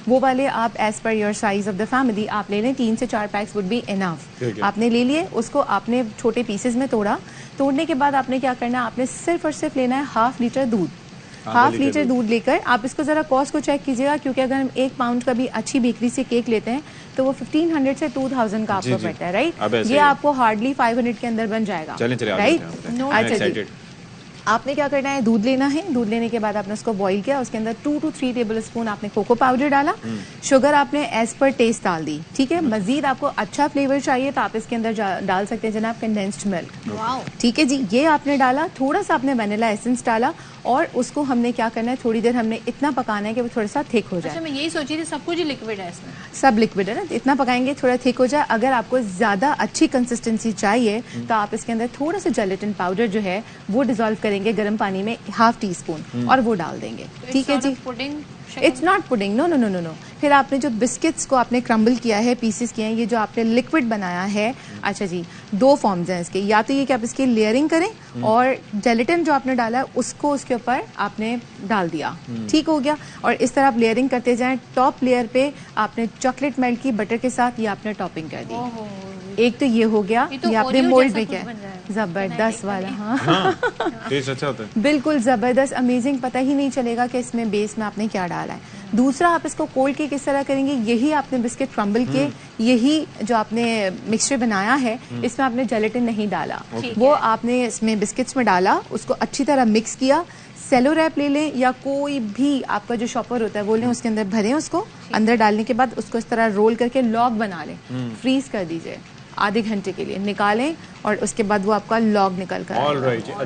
وہ والے آپ as per your size of the family آپ لے لیں. 3 سے 4 پیکس وڈ بی انف. آپ نے لے لیے, اس کو آپ نے چھوٹے پیسز میں توڑا. توڑنے کے بعد آپ نے کیا کرنا ہے, آپ نے صرف اور صرف لینا ہے ½ لیٹر دودھ. ½ لیٹر دودھ لے کر آپ اس کو ذرا کاسٹ کو چیک کیجیے گا, کیونکہ اگر ہم 1 پاؤنڈ کا بھی اچھی بیکری سے کیک لیتے ہیں تو وہ 1500 سے 2000 کا آپ کو پڑتا ہے. رائٹ, یہ آپ کو ہارڈلی 500 کے اندر بن جائے گا. رائٹ, اچھا جی. آپ نے کیا کرنا ہے, دودھ لینا ہے. دودھ لینے کے بعد آپ نے اس کو بوائل کیا, اس کے اندر 2 to 3 ٹیبل اسپون آپ نے کوکو پاؤڈر ڈالا. شوگر آپ نے ایز پر ٹیسٹ ڈال دی. ٹھیک ہے, مزید آپ کو اچھا فلیور چاہیے تو آپ اس کے اندر ڈال سکتے ہیں جناب کنڈینسڈ ملک. ٹھیک ہے جی, یہ آپ نے ڈالا. تھوڑا سا آپ نے وینیلا ایسنس ڈالا, اور اس کو ہم نے کیا کرنا ہے, تھوڑی دیر ہم نے اتنا پکانا ہے کہ وہ تھوڑا سا تھک ہو جائے. میں یہی سوچی تھی سب کچھ لکوڈ ہے اس میں, سب لکوڈ ہے نا, اتنا پکائیں گے تھوڑا تھک ہو جائے. اگر آپ کو زیادہ اچھی کنسسٹنسی چاہیے تو آپ اس کے اندر تھوڑا سا جیلیٹن پاؤڈر جو ہے وہ ڈیزالو کریں گے گرم پانی میں, ½ ٹی اسپون, اور وہ ڈال دیں گے. ٹھیک ہے جی, اٹس ناٹ پڈنگ, نو نو نو نو نو. پھر آپ نے جو بسکٹس کو آپ نے کرمبل کیا ہے, پیسز کیے ہیں, یہ جو آپ نے لکوڈ بنایا ہے, اچھا جی 2 فارمز ہیں اس کے. یا تو یہ کہ آپ اس کی لیئرنگ کریں, اور جیلیٹن جو آپ نے ڈالا ہے اس کو اس کے اوپر آپ نے ڈال دیا. ٹھیک ہو گیا, اور اس طرح آپ لیئرنگ کرتے جائیں. ٹاپ لیئر پہ آپ نے چاکلیٹ میلٹ کی بٹر کے ساتھ یہ آپ نے ٹاپنگ کر دی. ایک تو یہ ہو گیا, یہ آپ نے مولڈ میں کیا, زبردست والا. ہاں ٹیسٹ اچھا ہوتا ہے, بالکل زبردست, امیزنگ, پتہ ہی نہیں چلے گا کہ اس میں بیس میں آپ نے کیا ڈالا ہے. دوسرا, آپ اس کو کولڈ کیک کس طرح کریں گے, یہی آپ نے بسکٹ کرمبل کے, یہی جو آپ نے مکسچر بنایا ہے, اس میں آپ نے جیلیٹن نہیں ڈالا, وہ آپ نے اس میں بسکٹس میں ڈالا, اس کو اچھی طرح مکس کیا. سیلو ریپ لے لیں یا کوئی بھی آپ کا جو شاپر ہوتا ہے وہ لیں, اس کے اندر بھریں, اس کو اندر ڈالنے کے بعد اس کو اس طرح رول کر کے لاگ بنا لیں. فریز کر دیجئے آدھے گھنٹے کے لیے, نکالیں, اور اس کے بعد وہ آپ کا لاگ نکل کر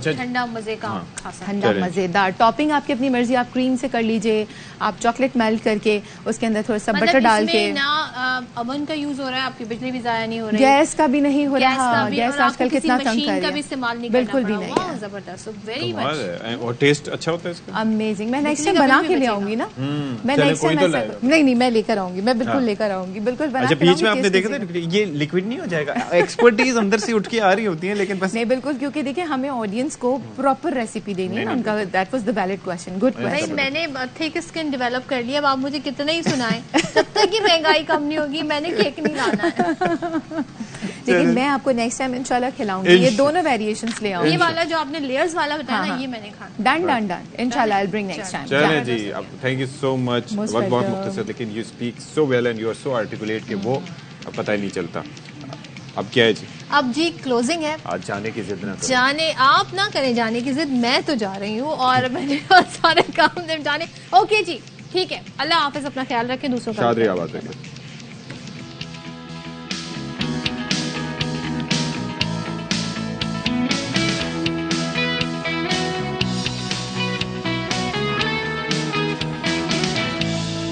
ٹھنڈا مزے کا, ٹھنڈا مزیدار. ٹاپنگ آپ کی اپنی مرضی, آپ کریم سے کر لیجئے, آپ چاکلیٹ میلٹ کر کے اس کے اندر تھوڑا سا بٹر ڈال کے. نہ اوون کا یوز ہو رہا ہے, آپ کی بجلی بھی ضائع نہیں ہو رہی, گیس کا بھی نہیں ہو رہا. گیس آج کل کتنا تنگ کر رہی ہے, بالکل بھی نہیں ہے. زبردست, ویری مچ. اور ٹیسٹ اچھا ہوتا ہے اس کا, امیزنگ. میں نیکسٹ ٹائم بنا کے لے آؤں گی نا, میں نیکسٹ ٹائم نہیں میں لے کر آؤں گی, میں بالکل لے کر آؤں گی, بالکل بنا کے. بیچ میں آپ نے دیکھا تھا یہ لکوڈ نہیں ہو جائے گا, ایکسپرٹیز اندر سے اٹھ کے آ رہی ہوتی ہیں, لیکن بس نہیں بالکل, کیونکہ دیکھیں ہمیں آڈینس کو پراپر ریسیپی دینی ہے نا ان کا. That was the valid question, good question. میں نے تھک اسکن ڈیولپ کر لیا, اب آپ مجھے کتنا ہی سنائیں, جب تک یہ مہنگائی کم نہیں ہوگی میں نے کیک نہیں لانا ہے. لیکن میں آپ کو نیکسٹ ٹائم انشاءاللہ کھلاؤں گی, یہ دونوں ویریشنز لے آؤں گی. یہ والا جو آپ نے لیئرز والا بتایا نا, یہ میں نے کھانا. ڈن ڈن ڈن, انشاءاللہ آئی ول برنگ نیکسٹ ٹائم. چلیں جی, تھینک یو سو مچ. وقت بہت مختصر, لیکن you speak so well and you are so articulate کہ وہ پتہ ہی نہیں چلتا. اب کیا ہے جی, اب جی کلوزنگ ہے. آج جانے کی ضد نہ کریں, جانے آپ نہ کریں جانے کی ضد, میں تو جا رہی ہوں, اور میں نے سارے کام جانے. اوکے جی ٹھیک ہے, اللہ حافظ, اپنا خیال رکھیں, دوسروں کا شاد رہی آباد رکھیں.